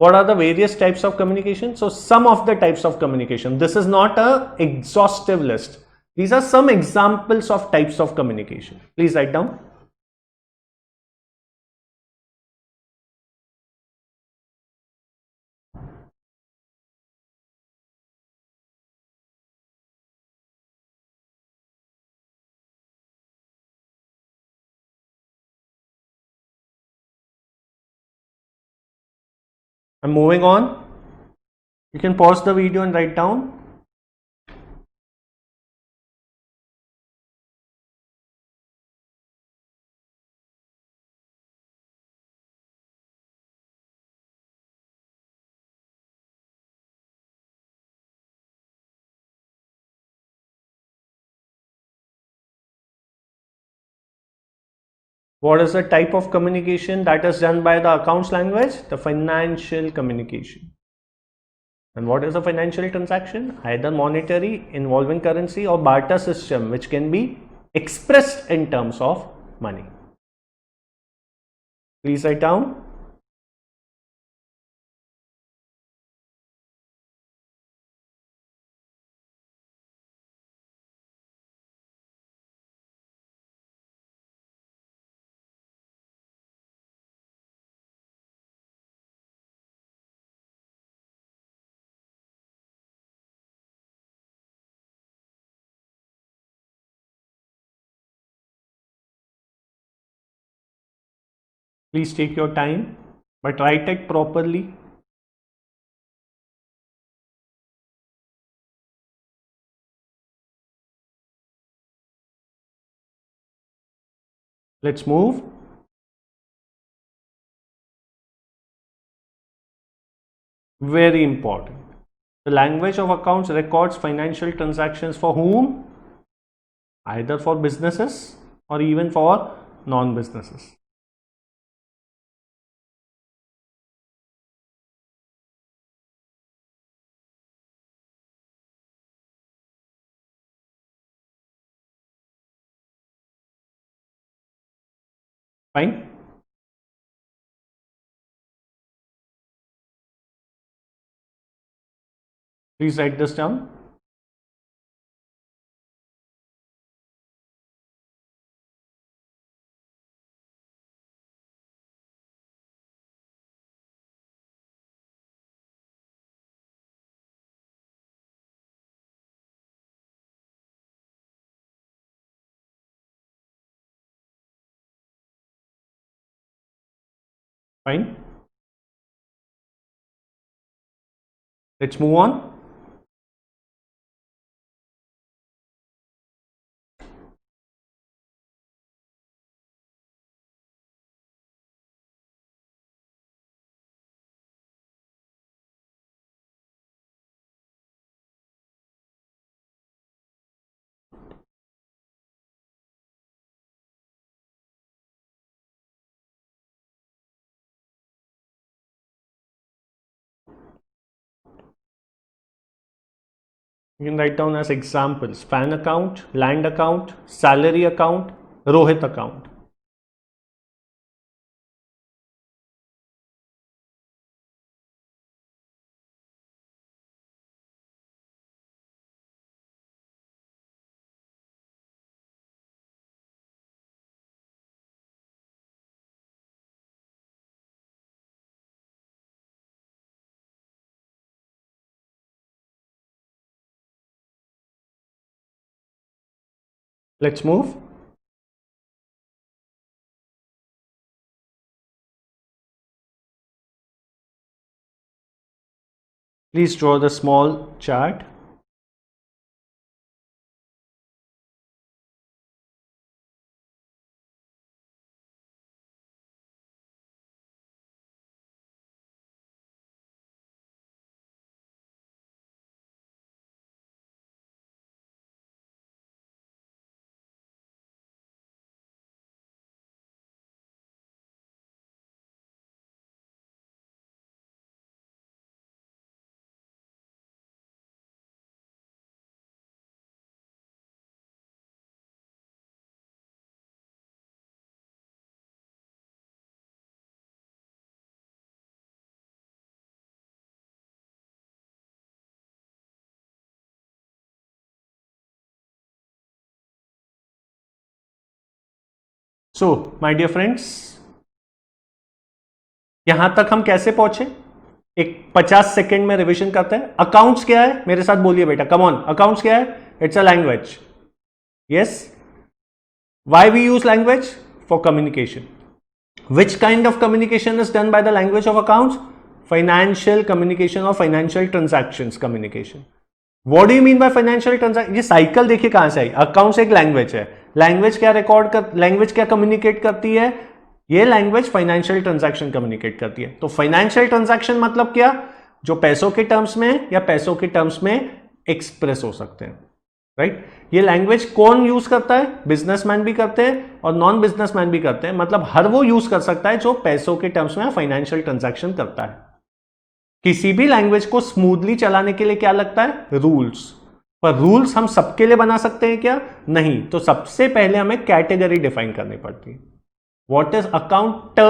What are the various types of communication? So some of the types of communication. This is not a exhaustive list. These are some examples of types of communication. Please write down. I'm moving on. You can pause the video and write down. What is the type of communication that is done by the accounts language? The financial communication. And what is a financial transaction? Either monetary, involving currency, or barter system, which can be expressed in terms of money. Please write down. Please take your time, but write it properly. Let's move. Very important. The language of accounts records financial transactions for whom? Either for businesses or even for non-businesses. Fine. Please write this down. Fine. Let's move on. You can write down as examples: PAN account, land account, salary account, Rohit account. Let's move. Please draw the small chart. So my dear friends, यहां तक हम कैसे पहुंचे? एक 50 second में revision करते हैं. Accounts क्या है? मेरे साथ बोलिए बेटा, कम ऑन. अकाउंट्स क्या है? It's a language. Yes. Why we use language? For communication. Which kind of communication is done by the language of accounts? Financial communication और financial transactions communication. What do you mean by financial transaction? ये cycle देखिए कहां से आई। Accounts एक language है, language क्या language क्या कम्युनिकेट करती है? ये लैंग्वेज फाइनेंशियल ट्रांजैक्शन कम्युनिकेट करती है। तो फाइनेंशियल ट्रांजैक्शन मतलब क्या? जो पैसों के टर्म्स में या पैसों के टर्म्स में एक्सप्रेस हो सकते हैं, राइट? ये लैंग्वेज कौन यूज करता है? बिजनेसमैन भी करते हैं और नॉन बिजनेसमैन भी करते हैं। मतलब हर वो यूज कर सकता है जो पैसों के टर्म्स में फाइनेंशियल ट्रांजैक्शन करता है। किसी भी लैंग्वेज को स्मूथली चलाने के लिए क्या लगता है? रूल्स। पर रूल्स हम सबके लिए बना सकते हैं क्या? नहीं। तो सबसे पहले हमें कैटेगरी डिफाइन करनी पड़ती है। What is account?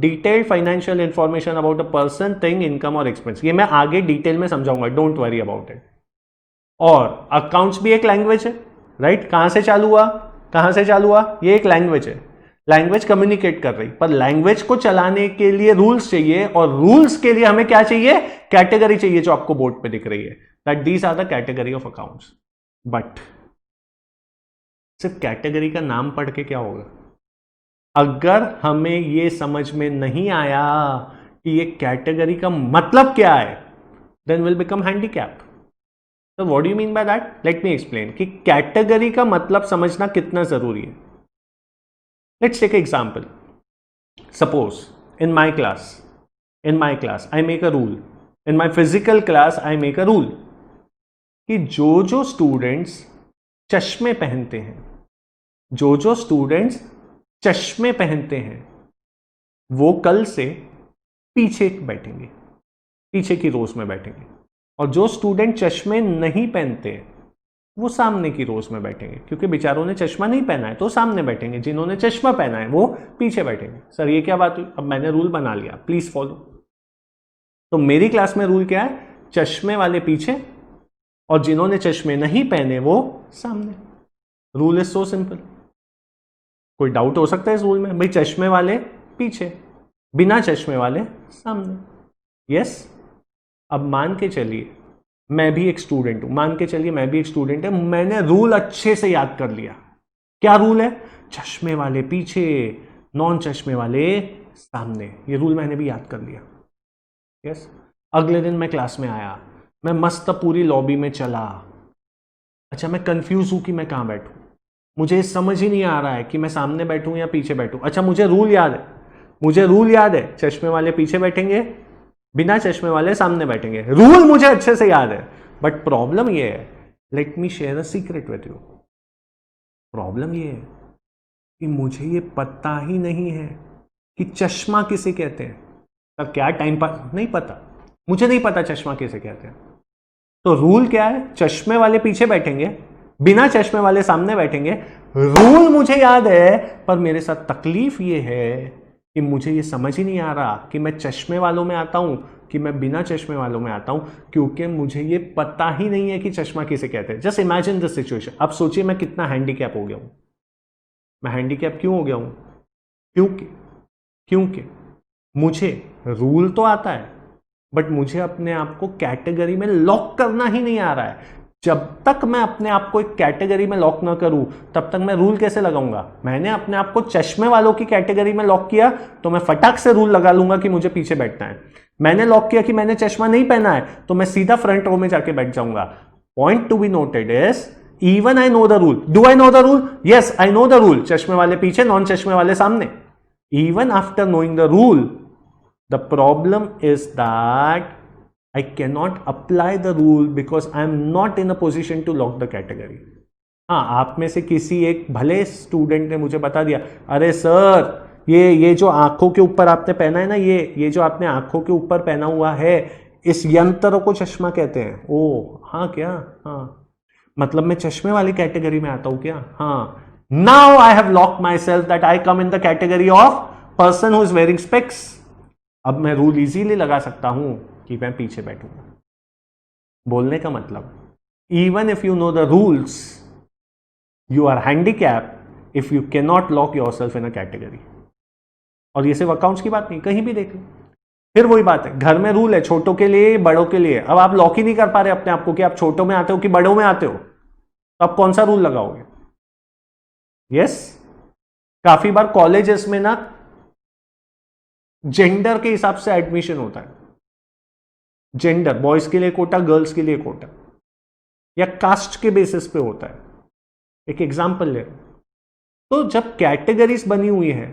Detailed financial information about a person, thing, income और एक्सपेंस। ये मैं आगे डिटेल में समझाऊंगा, डोंट वरी अबाउट इट। और अकाउंट्स भी एक लैंग्वेज है, राइट? कहां से चालू हुआ? कहां से चालू हुआ? ये एक लैंग्वेज है। लैंग्वेज कम्युनिकेट कर रही, पर लैंग्वेज को चलाने के लिए रूल्स चाहिए, और रूल्स के लिए हमें क्या चाहिए? कैटेगरी चाहिए, जो आपको बोर्ड पे दिख रही है, that these are the category of accounts. But सिर्फ कैटेगरी का नाम पढ़ के क्या होगा? अगर हमें यह समझ में नहीं आया कि ये कैटेगरी का मतलब क्या है, देन विल बिकम हैंडीकैप। तो what do you mean by that? Let me explain कि कैटेगरी का मतलब समझना कितना जरूरी है। Let's take example. Suppose in my class I make a rule, in my physical class I make a rule कि जो स्टूडेंट्स चश्मे पहनते हैं, जो स्टूडेंट्स चश्मे पहनते हैं, वो कल से पीछे बैठेंगे, पीछे की रोज में बैठेंगे, और जो स्टूडेंट चश्मे नहीं पहनते वो सामने की रोज में बैठेंगे, क्योंकि बेचारों ने चश्मा नहीं पहना है तो सामने बैठेंगे, जिन्होंने चश्मा पहना है वो पीछे बैठेंगे। सर ये क्या बात हुई? अब मैंने रूल बना लिया, प्लीज फॉलो। तो मेरी क्लास में रूल क्या है? चश्मे वाले पीछे और जिन्होंने चश्मे नहीं पहने वो सामने। Rule is so simple. कोई डाउट हो सकता है इस रूल में? भाई चश्मे वाले पीछे, बिना चश्मे वाले सामने। यस। अब मान के चलिए मैं भी एक स्टूडेंट हूं, मान के चलिए मैं भी एक स्टूडेंट है, मैंने रूल अच्छे से याद कर लिया। क्या रूल है? चश्मे वाले पीछे, नॉन चश्मे वाले सामने। ये रूल मैंने भी याद कर लिया। यस। अगले दिन मैं क्लास में आया, मैं मस्त पूरी लॉबी में चला। अच्छा, मैं कंफ्यूज हूं कि मैं कहां बैठूं, मुझे समझ ही नहीं आ रहा है कि मैं सामने बैठूं या पीछे बैठूं। अच्छा, मुझे रूल याद है, मुझे रूल याद है, चश्मे वाले पीछे बैठेंगे, बिना चश्मे वाले सामने बैठेंगे। रूल मुझे अच्छे से याद है, बट प्रॉब्लम ये है, let me share a secret with you. Problem ये है कि मुझे ये पता ही नहीं है कि चश्मा किसे कहते हैं। तब क्या टाइम पास? नहीं पता, मुझे नहीं पता चश्मा किसे कहते हैं। तो रूल क्या है? चश्मे वाले पीछे बैठेंगे, बिना चश्मे वाले सामने बैठेंगे। रूल मुझे याद है, पर मेरे साथ तकलीफ ये है कि मुझे ये समझ ही नहीं आ रहा कि मैं चश्मे वालों में आता हूं कि मैं बिना चश्मे वालों में आता हूं, क्योंकि मुझे ये पता ही नहीं है कि चश्मा किसे कहते हैं। Just imagine this situation. अब सोचिए मैं कितना हैंडीकैप हो गया हूं। मैं हैंडीकैप क्यों हो गया हूं? क्योंकि मुझे रूल तो आता है, बट मुझे अपने आप को कैटेगरी में लॉक करना ही नहीं आ रहा है। जब तक मैं अपने आप को एक कैटेगरी में लॉक ना करूं, तब तक मैं रूल कैसे लगाऊंगा? मैंने अपने आप को चश्मे वालों की कैटेगरी में लॉक किया, तो मैं फटाक से रूल लगा लूंगा कि मुझे पीछे बैठना है। मैंने लॉक किया कि मैंने चश्मा नहीं पहना है, तो मैं सीधा फ्रंट रो में जाके बैठ जाऊंगा। Point to be noted is, even I know the rule. Do I know the rule? Yes, I know the rule. चश्मे वाले पीछे, नॉन चश्मे वाले सामने। Even after knowing the rule, the problem is that I cannot apply the rule because I am not in a position to lock the category. हाँ, आप में से किसी एक भले स्टूडेंट ने मुझे बता दिया, अरे सर ये जो आंखों के ऊपर आपने पहना है ना, ये जो आपने आंखों के ऊपर पहना हुआ है, इस यंत्र को चश्मा कहते हैं। ओ हाँ क्या? हाँ, मतलब मैं चश्मे वाली कैटेगरी में आता हूं क्या? हाँ। Now I have locked myself that I come in the category of person who is wearing specs. अब मैं रूल इजीली लगा सकता हूं कि मैं पीछे बैठूंगा। बोलने का मतलब, even if you know the rules, you are handicapped if you cannot lock yourself in a category. और ये सिर्फ अकाउंट्स की बात नहीं, कहीं भी देख लो। फिर वही बात है, घर में रूल है छोटों के लिए, बड़ों के लिए। अब आप लॉक ही नहीं कर पा रहे अपने आप को कि आप छोटों में आते हो कि बड़ों में आते हो, तो आप कौन सा रूल लगाओगे? यस। काफी बार कॉलेजेस में ना जेंडर के हिसाब से एडमिशन होता है। जेंडर, बॉयज के लिए कोटा, गर्ल्स के लिए कोटा, या कास्ट के बेसिस पे होता है। एक एग्जाम्पल ले रहा हूं। तो जब कैटेगरीज बनी हुई है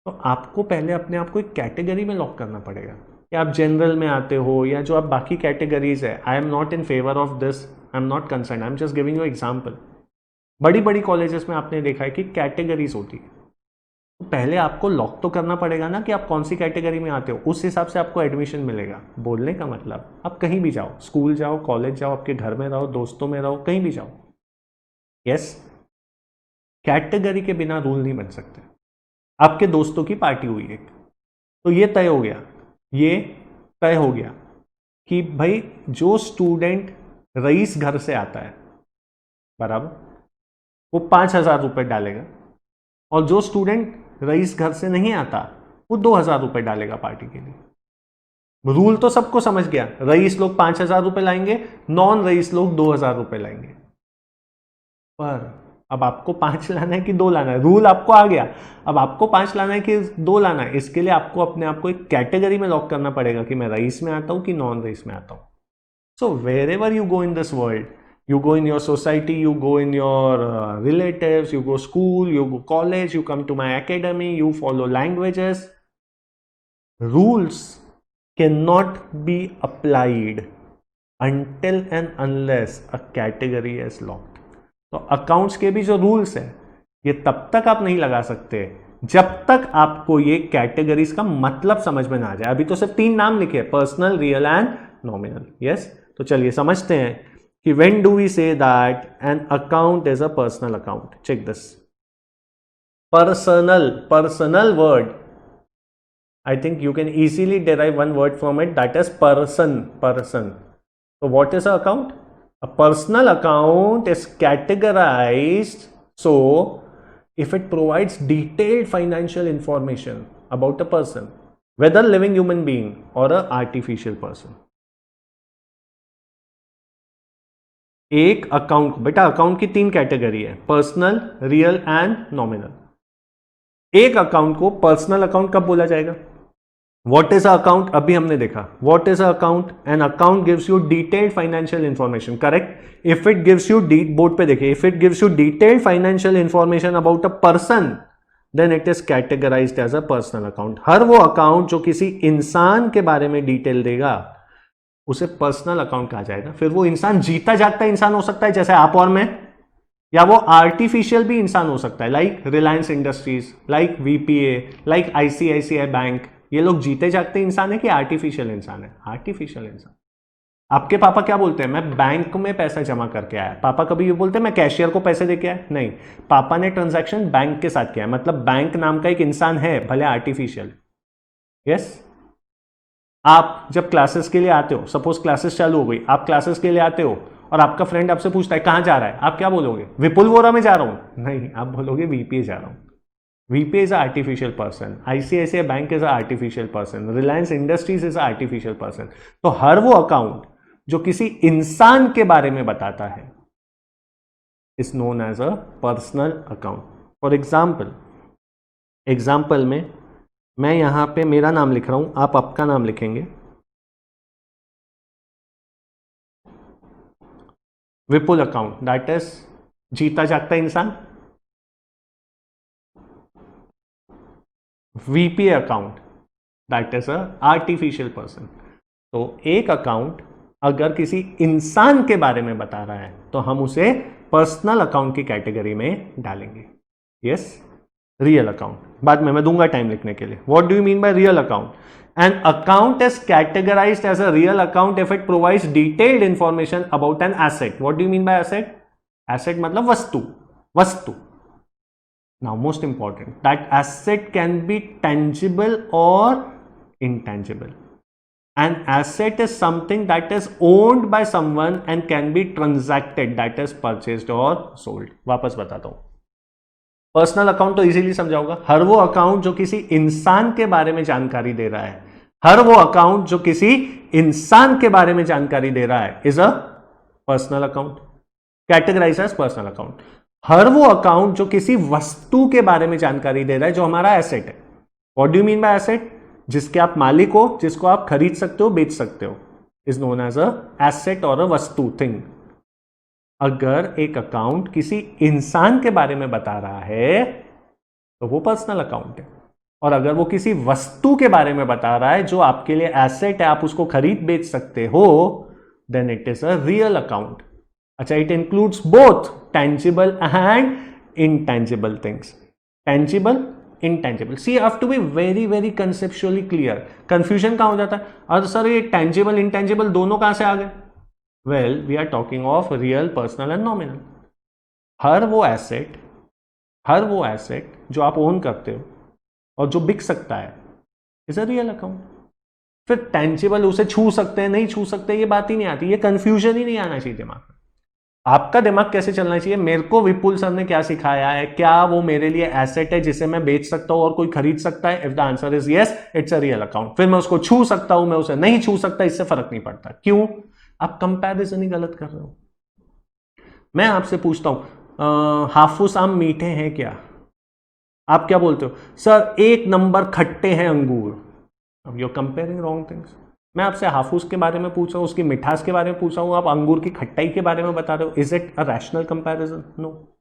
तो आपको पहले अपने आप को एक कैटेगरी में लॉक करना पड़ेगा कि आप जनरल में आते हो या जो आप बाकी कैटेगरीज है। I am not in favour of this, I am not concern, I am just giving you example. बड़ी बड़ी कॉलेजेस में आपने देखा है कि कैटेगरीज होती है, तो पहले आपको लॉक तो करना पड़ेगा ना कि आप कौन सी कैटेगरी में आते हो, उस हिसाब से आपको एडमिशन मिलेगा। बोलने का मतलब आप कहीं भी जाओ, स्कूल जाओ, कॉलेज जाओ, आपके घर में रहो, दोस्तों में रहो, कहीं भी जाओ, यस, कैटेगरी के बिना रूल नहीं बन सकते। आपके दोस्तों की पार्टी हुई एक, तो ये तय हो गया, ये तय हो गया कि भाई जो स्टूडेंट रईस घर से आता है, बराबर, वो 5,000 रुपये डालेगा, और जो स्टूडेंट रईस घर से नहीं आता वो 2,000 रुपये डालेगा पार्टी के लिए। रूल तो सबको समझ गया, रईस लोग 5,000 रुपये लाएंगे, नॉन रईस लोग 2,000 रुपये लाएंगे। पर अब आपको 5 लाना है कि 2 लाना है, रूल आपको आ गया। अब आपको 5 लाना है कि 2 लाना है, इसके लिए आपको अपने आप को एक कैटेगरी में लॉक करना पड़ेगा कि मैं रईस में आता हूं कि नॉन रईस में आता हूं। So wherever you go in this world, you go in your society, you go in your relatives, you go school, you go college, you come to my academy, you follow languages. Rules cannot be applied until and unless a category is locked. तो accounts के भी जो rules है ये तब तक आप नहीं लगा सकते जब तक आपको ये कैटेगरीज का मतलब समझ में ना आ जाए। अभी तो सिर्फ 3 नाम लिखे, personal, real and nominal. Yes, तो चलिए समझते हैं कि when do we say that an account is a personal account? Check this. Personal word. I think you can easily derive one word from it, that is person. So what is an account? A personal account is categorized so if it provides detailed financial information about a person, whether living human being or a artificial person. एक account, बेटा account की 3 category है, personal, real and nominal. एक account को personal account कब बोला जाएगा? What is a account? अभी हमने देखा what is a account. An account gives you detailed financial information, correct. If it gives you board पे देखिए, if it gives you detailed financial information about a person then it is categorized as a personal account. हर वो account जो किसी इंसान के बारे में डिटेल देगा उसे पर्सनल अकाउंट कहा जाएगा। फिर वो इंसान जीता जागता इंसान हो सकता है जैसे आप और मैं, या वो आर्टिफिशियल भी इंसान हो सकता है, like Reliance industries, like VPA, like ICICI bank. ये लोग जीते जागते इंसान है कि आर्टिफिशियल इंसान है? आर्टिफिशियल इंसान। आपके पापा क्या बोलते हैं? मैं बैंक में पैसा जमा करके आया। पापा कभी ये बोलते हैं मैं कैशियर को पैसे देके आया? नहीं, पापा ने ट्रांजैक्शन बैंक के साथ किया, मतलब बैंक नाम का एक इंसान है, भले आर्टिफिशियल। यस, आप जब क्लासेस के लिए आते हो, सपोज क्लासेस चालू हो गई, आप क्लासेस के लिए आते हो और आपका फ्रेंड आपसे पूछता है कहां जा रहा है, आप क्या बोलोगे? विपुल वोरा में जा रहा हूं? नहीं, आप बोलोगे वीपीए जा रहा हूं। VPA is a artificial person, ICICI bank is a artificial person, Reliance industries is a artificial person. तो हर वो अकाउंट जो किसी इंसान के बारे में बताता है is known as a personal account. For example में मैं यहां पे मेरा नाम लिख रहा हूं, आप आपका नाम लिखेंगे, विपुल अकाउंट, दैट इज जीता जागता इंसान। VPA account, that is a artificial person. तो एक अकाउंट अगर किसी इंसान के बारे में बता रहा है तो हम उसे पर्सनल अकाउंट की कैटेगरी में डालेंगे। यस, रियल अकाउंट बाद में मैं दूंगा टाइम लिखने के लिए। What do you mean by real account? An account is categorized as a real account if it provides detailed information about an asset. What do you mean by asset? Asset मतलब वस्तु। Now most important, that asset can be tangible और intangible. An asset is something that is owned by someone and can be transacted, that is purchased or sold. वापस बताता हूं, personal account तो easily समझाऊंगा। हर वो account जो किसी इंसान के बारे में जानकारी दे रहा है, हर वो अकाउंट जो किसी इंसान के बारे में जानकारी दे रहा है is a personal account, categorize as personal account. हर वो अकाउंट जो किसी वस्तु के बारे में जानकारी दे रहा है जो हमारा एसेट है। What do you mean by asset? जिसके आप मालिक हो, जिसको आप खरीद सकते हो, बेच सकते हो। Is known as a asset और अ वस्तु, थिंग। अगर एक अकाउंट किसी इंसान के बारे में बता रहा है तो वो पर्सनल अकाउंट है, और अगर वो किसी वस्तु के बारे में बता रहा है जो आपके लिए एसेट है, आप उसको खरीद बेच सकते हो, then it is a real account. अच्छा, it includes both tangible and intangible things. Tangible, intangible, see have to be very very conceptually clear. Confusion कहां हो जाता है, और सर ये टेंजिबल इंटेंजिबल दोनों कहां से आ गए? Well, we are talking of real, personal and nominal. हर वो एसेट जो आप ओन करते हो और जो बिक सकता है इज अ रियल अकाउंट। फिर टेंजिबल, उसे छू सकते हैं नहीं छू सकते, ये बात ही नहीं आती, ये कंफ्यूजन ही नहीं आना चाहिए दिमाग में। आपका दिमाग कैसे चलना चाहिए, मेरे को विपुल सर ने क्या सिखाया है, क्या वो मेरे लिए एसेट है जिसे मैं बेच सकता हूं और कोई खरीद सकता है? If the answer is yes, it's a real account. फिर मैं उसको छू सकता हूं, मैं उसे नहीं छू सकता, इससे फर्क नहीं पड़ता। क्यों? आप कंपैरिजन ही गलत कर रहे हो। मैं आपसे पूछता हूं हाफूस आम मीठे हैं क्या? आप क्या बोलते हो? सर 1 नंबर खट्टे हैं अंगूर। अब you are comparing wrong things. मैं आपसे हाफूस के बारे में पूछ रहा हूं, उसकी मिठास के बारे में पूछ रहा हूं, आप अंगूर की खट्टाई के बारे में बता रहे हो। Is it a rational comparison? No.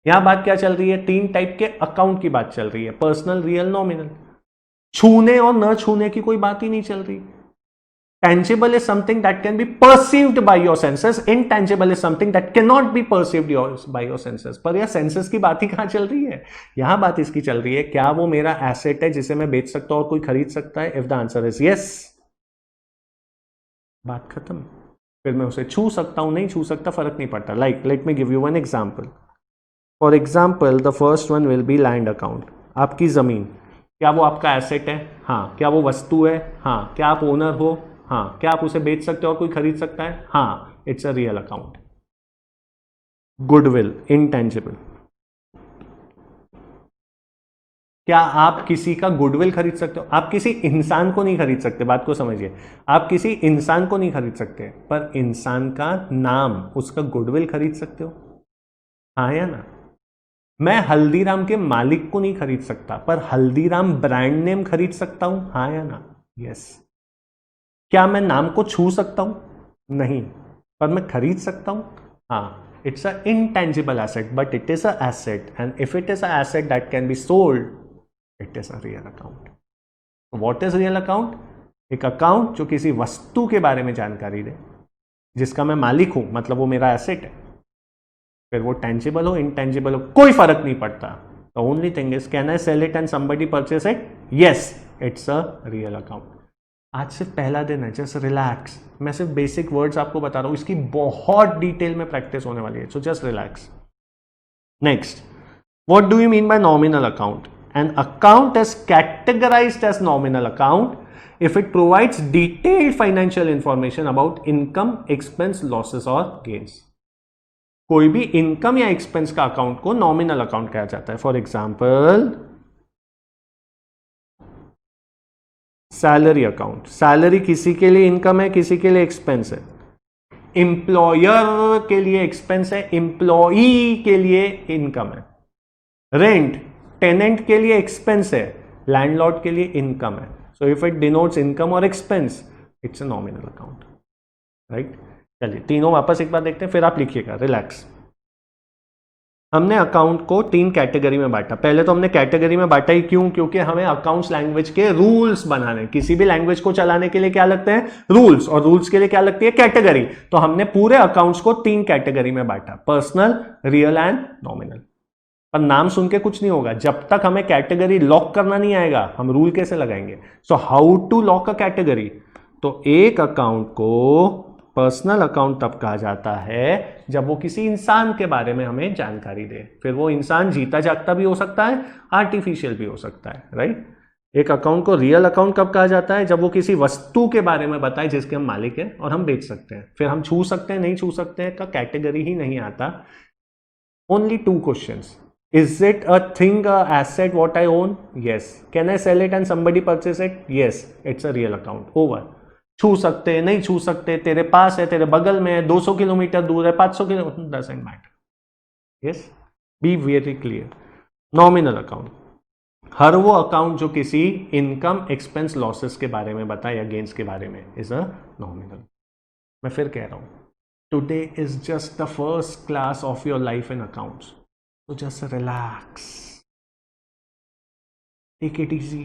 यहां बात क्या चल रही है? 3 टाइप के अकाउंट की बात चल रही है, पर्सनल, रियल, नॉमिनल। छूने और न छूने की कोई बात ही नहीं चल रही। Tangible is something that can be perceived by your senses. Intangible is something that cannot be perceived by your senses. पर यह सेंसेस की बात ही कहां चल रही है? यहां बात इसकी चल रही है, क्या वो मेरा एसेट है जिसे मैं बेच सकता हूं और कोई खरीद सकता है? If the answer is yes, बात खत्म। फिर मैं उसे छू सकता हूं नहीं छू सकता, फर्क नहीं पड़ता। Like, let me give you one example. For example, the first one will be land account. आपकी जमीन, क्या वो आपका एसेट है? हाँ। क्या वो वस्तु है? हाँ। क्या आप ओनर हो? हाँ। क्या आप उसे बेच सकते हो और कोई खरीद सकता है? हाँ। It's a real account. Goodwill, intangible. क्या आप किसी का गुडविल खरीद सकते हो? आप किसी इंसान को नहीं खरीद सकते, बात को समझिए। आप किसी इंसान को नहीं खरीद सकते, पर इंसान का नाम, उसका गुडविल खरीद सकते हो। हाँ या ना? मैं हल्दीराम के मालिक को नहीं खरीद सकता, पर हल्दीराम ब्रांड नेम खरीद सकता हूं। हाँ या ना? यस। क्या मैं नाम को छू सकता हूं? नहीं, पर मैं खरीद सकता हूं। हाँ। It's a intangible asset, but it is a asset, and if it is a asset that can be sold, it is a real account. What is real account? एक अकाउंट जो किसी वस्तु के बारे में जानकारी दे, जिसका मैं मालिक हूं, मतलब वो मेरा एसेट है। फिर वो टेंजिबल हो, इनटेंजिबल हो, कोई फर्क नहीं पड़ता। The only thing is, can I sell it and somebody purchase it? Yes, it's a real account. आज सिर्फ पहला दिन है, जस्ट रिलैक्स। मैं सिर्फ बेसिक वर्ड्स आपको बता रहा हूं, इसकी बहुत डिटेल में प्रैक्टिस होने वाली है, so just relax. Next, what do you mean bye nominal account? An account is categorized as nominal account if it provides detailed financial information about income, expense, losses or gains. कोई भी income या expense का account को nominal account कहा जाता है। For example, salary account. Salary किसी के लिए इनकम है, किसी के लिए एक्सपेंस है। एम्प्लॉयर के लिए एक्सपेंस है, एम्प्लॉई के लिए इनकम है। रेंट, टेनेंट के लिए एक्सपेंस है, लैंडलॉर्ड के लिए इनकम है। So if it denotes income और expense, it's a nominal account, right? चलिए तीनों वापस एक बार देखते हैं, फिर आप लिखिएगा, रिलैक्स। हमने अकाउंट को 3 कैटेगरी में बांटा। पहले तो हमने कैटेगरी में बांटा ही क्यों? क्योंकि हमें अकाउंट्स लैंग्वेज के रूल्स बनाने, किसी भी लैंग्वेज को चलाने के लिए क्या लगते हैं? रूल्स, और रूल्स के लिए क्या लगती है? कैटेगरी। तो हमने पूरे अकाउंट्स को 3 कैटेगरी में बांटा, पर्सनल, रियल एंड नॉमिनल। पर नाम सुन के कुछ नहीं होगा, जब तक हमें कैटेगरी लॉक करना नहीं आएगा, हम रूल कैसे लगाएंगे? So how to lock a category? तो एक अकाउंट को पर्सनल अकाउंट तब कहा जाता है जब वो किसी इंसान के बारे में हमें जानकारी दे। फिर वो इंसान जीता जागता भी हो सकता है, आर्टिफिशियल भी हो सकता है, राइट? एक अकाउंट को रियल अकाउंट कब कहा जाता है? जब वो किसी वस्तु के बारे में बताए जिसके हम मालिक हैं और हम बेच सकते हैं। फिर हम छू सकते हैं नहीं छू सकते हैं का कैटेगरी ही नहीं आता। Only 2 questions. Is it a thing, a asset, what I own? Yes. Can I sell it and somebody purchase it? Yes. It's a real account. Over. छू सकते, नहीं छू सकते, तेरे पास है, तेरे बगल में है, 200 किलोमीटर दूर है, 500 kilometre, doesn't matter. Yes. Be very clear. Nominal account. हर वो अकाउंट जो किसी इनकम, एक्सपेंस, लॉसेस के बारे में बताए या गेन्स के बारे में, इज अ नॉमिनल। मैं फिर कह रहा हूँ, today is just the first class of your life in accounts, तो just relax, take it easy.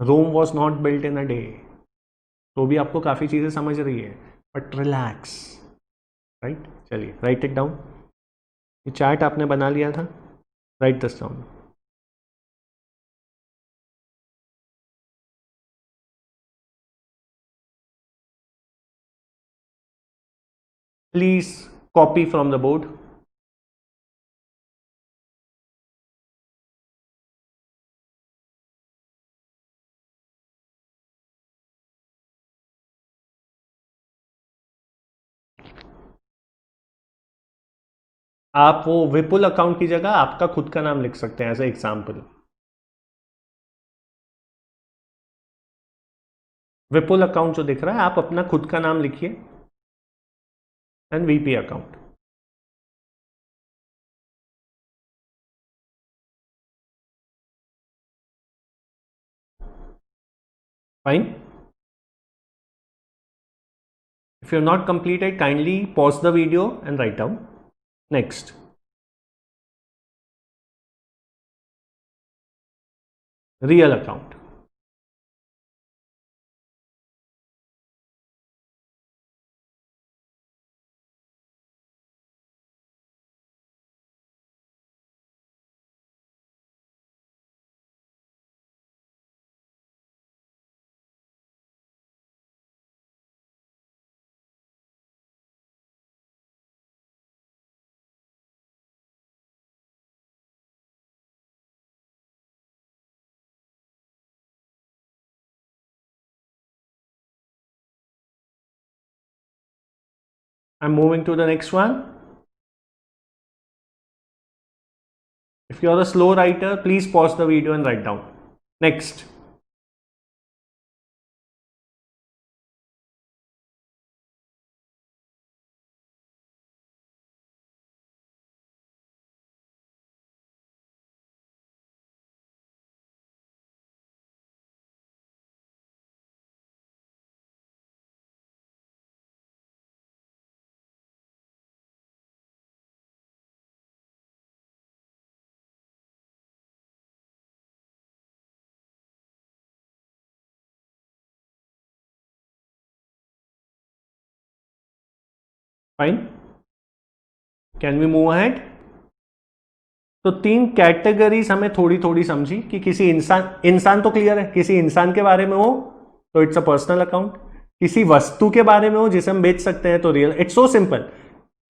Rome was not built in a day, तो भी आपको काफ़ी चीज़ें समझ रही है, बट रिलैक्स, राइट। चलिए राइट इट डाउन। ये चार्ट आपने बना लिया था, write this down. Please copy from the board. आप वो विपुल अकाउंट की जगह आपका खुद का नाम लिख सकते हैं as a example. Vipul account जो दिख रहा है, आप अपना खुद का नाम लिखिए and VP account. Fine. If you have not completed, kindly pause the video and write down. Next. Real account. I'm moving to the next one. If you are a slow writer, please pause the video and write down. Next. Fine. Can we move ahead? तो तीन categories हमें थोड़ी थोड़ी समझी कि किसी इंसान तो क्लियर है, किसी इंसान के बारे में हो तो इट्स अ पर्सनल अकाउंट, किसी वस्तु के बारे में हो जिसे हम बेच सकते हैं तो रियल। It's so simple.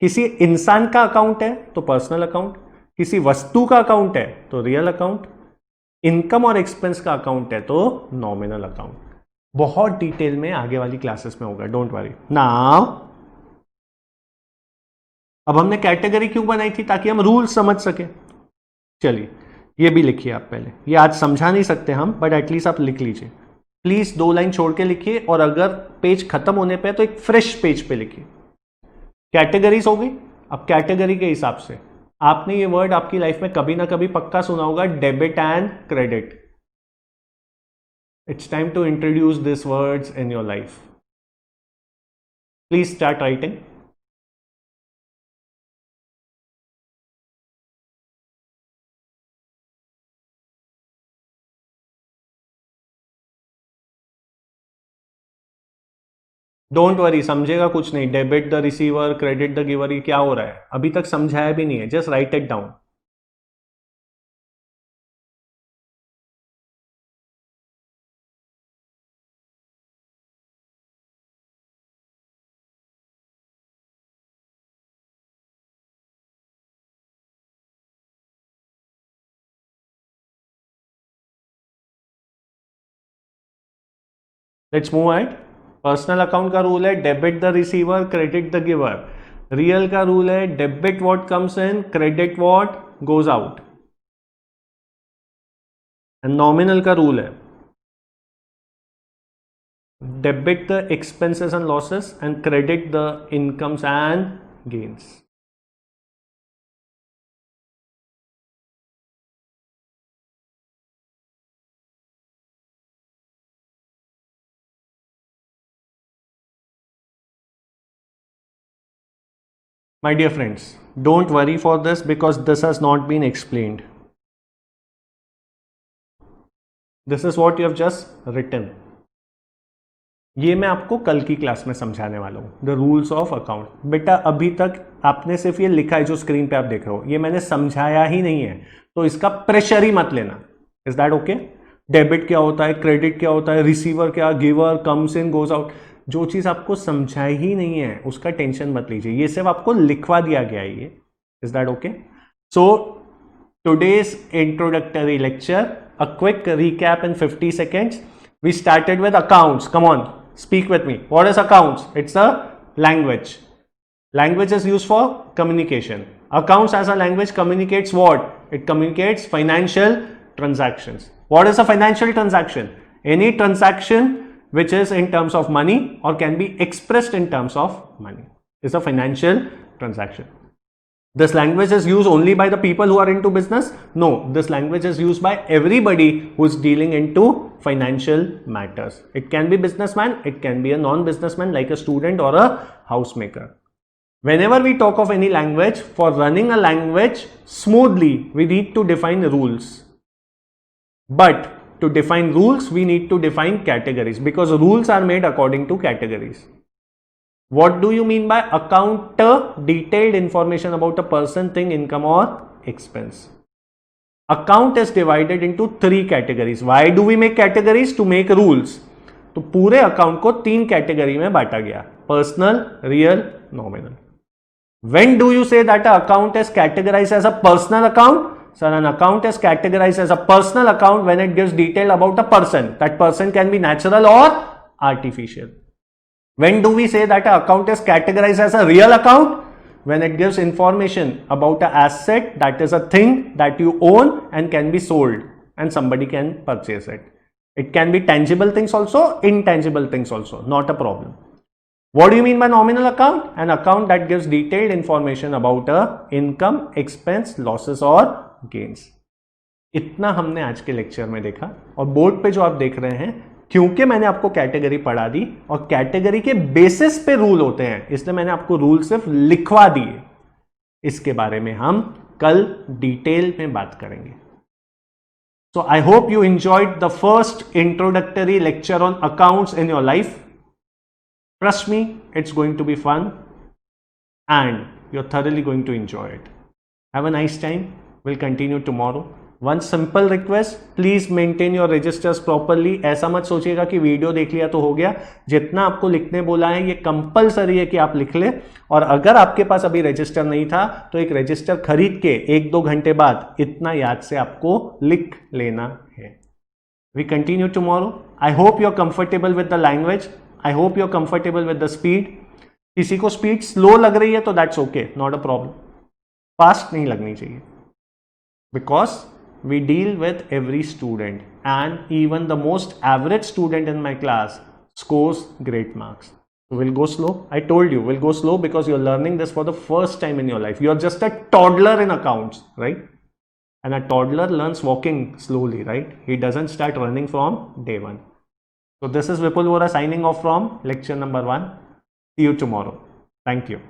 किसी इंसान का अकाउंट है तो पर्सनल अकाउंट, किसी वस्तु का अकाउंट है तो रियल अकाउंट, इनकम और एक्सपेंस का अकाउंट है तो नॉमिनल अकाउंट। बहुत डिटेल में आगे वाली क्लासेस में होगा, डोंट वरी। नाउ अब हमने कैटेगरी क्यों बनाई थी? ताकि हम रूल समझ सके। चलिए ये भी लिखिए आप पहले, ये आज समझा नहीं सकते हम, बट एटलीस्ट आप लिख लीजिए। प्लीज 2 लाइन छोड़ के लिखिए, और अगर पेज खत्म होने पे तो एक फ्रेश पेज पे लिखिए। कैटेगरीज हो गई। अब कैटेगरी के हिसाब से आपने ये वर्ड आपकी लाइफ में कभी ना कभी पक्का सुना होगा, debit and credit. It's time to introduce this words in your life. Please start writing. Don't worry, समझेगा कुछ नहीं। Debit the receiver, credit the giver, ये क्या हो रहा है अभी तक समझाया भी नहीं है। Just right it down. Let's move at. Personal account का रूल है debit the receiver, credit the giver. Real का रूल है debit what comes in, credit what goes out. And nominal का रूल है debit the expenses and losses and credit the incomes and gains. My dear friends, don't worry for this because this has not been explained. This is what you have just written. ये मैं आपको कल की class में समझाने वाला हूँ, the rules of account. बेटा अभी तक आपने सिर्फ ये लिखा है जो स्क्रीन पे आप देख रहे हो, ये मैंने समझाया ही नहीं है, तो इसका प्रेशर ही मत लेना. Is that okay? डेबिट क्या होता है, क्रेडिट क्या होता है, रिसीवर क्या, giver, comes in goes out, जो चीज आपको समझाई ही नहीं है उसका टेंशन मत लीजिए, ये सिर्फ आपको लिखवा दिया गया है ये. Is that okay? So today's introductory lecture, a quick recap in 50 seconds. We started with accounts. Come on, speak with me. What is accounts? It's a language. Language is used for communication. Accounts as a language communicates what? It communicates financial transactions. What is a financial transaction? Any transaction which is in terms of money or can be expressed in terms of money is a financial transaction. This language is used only by the people who are into business? No, this language is used by everybody who is dealing into financial matters. It can be businessman, it can be a non-businessman like a student or a housemaker. Whenever we talk of any language, for running a language smoothly, we need to define rules. But to define rules, we need to define categories because rules are made according to categories. What do you mean by account? Detailed information about a person, thing, income or expense. Account is divided into 3 categories. Why do we make categories? To make rules. तो पूरे account को 3 category में बांटा गया, personal, real, nominal. When do you say that an account is categorized as a personal account? Sir, an account is categorized as a personal account when it gives detail about a person. That person can be natural or artificial. When do we say that an account is categorized as a real account? When it gives information about an asset, that is a thing that you own and can be sold and somebody can purchase it. It can be tangible things also, intangible things also, not a problem. What do you mean by nominal account? An account that gives detailed information about a income, expense, losses or gains. इतना हमने आज के lecture में देखा और board पे जो आप देख रहे हैं, क्योंकि मैंने आपको कैटेगरी पढ़ा दी और कैटेगरी के बेसिस पे रूल होते हैं, इसलिए मैंने आपको रूल सिर्फ लिखवा दिए. इसके बारे में हम कल डिटेल में बात करेंगे. So I hope you enjoyed the first introductory lecture on accounts in your life. Trust me, it's going to be fun and you're thoroughly going to enjoy it. Have a nice time. We'll continue tomorrow. One simple request, please maintain your registers properly. ऐसा मत सोचिएगा कि video देख लिया तो हो गया. जितना आपको लिखने बोला है ये कंपलसरी है कि आप लिख ले. और अगर आपके पास अभी रजिस्टर नहीं था तो एक रजिस्टर खरीद के 1-2 घंटे बाद इतना याद से आपको लिख लेना है. We continue tomorrow. I hope you're comfortable with the language. I hope you're comfortable with the speed. किसी को स्पीड स्लो लग रही है तो that's okay, not a problem. Fast नहीं लगनी चाहिए because we deal with every student and even the most average student in my class scores great marks. So we'll go slow. I told you we'll go slow because you're learning this for the first time in your life. You're just a toddler in accounts, right? And a toddler learns walking slowly, right? He doesn't start running from day one. So this is Vipul Vora signing off from lecture number 1. See you tomorrow. Thank you.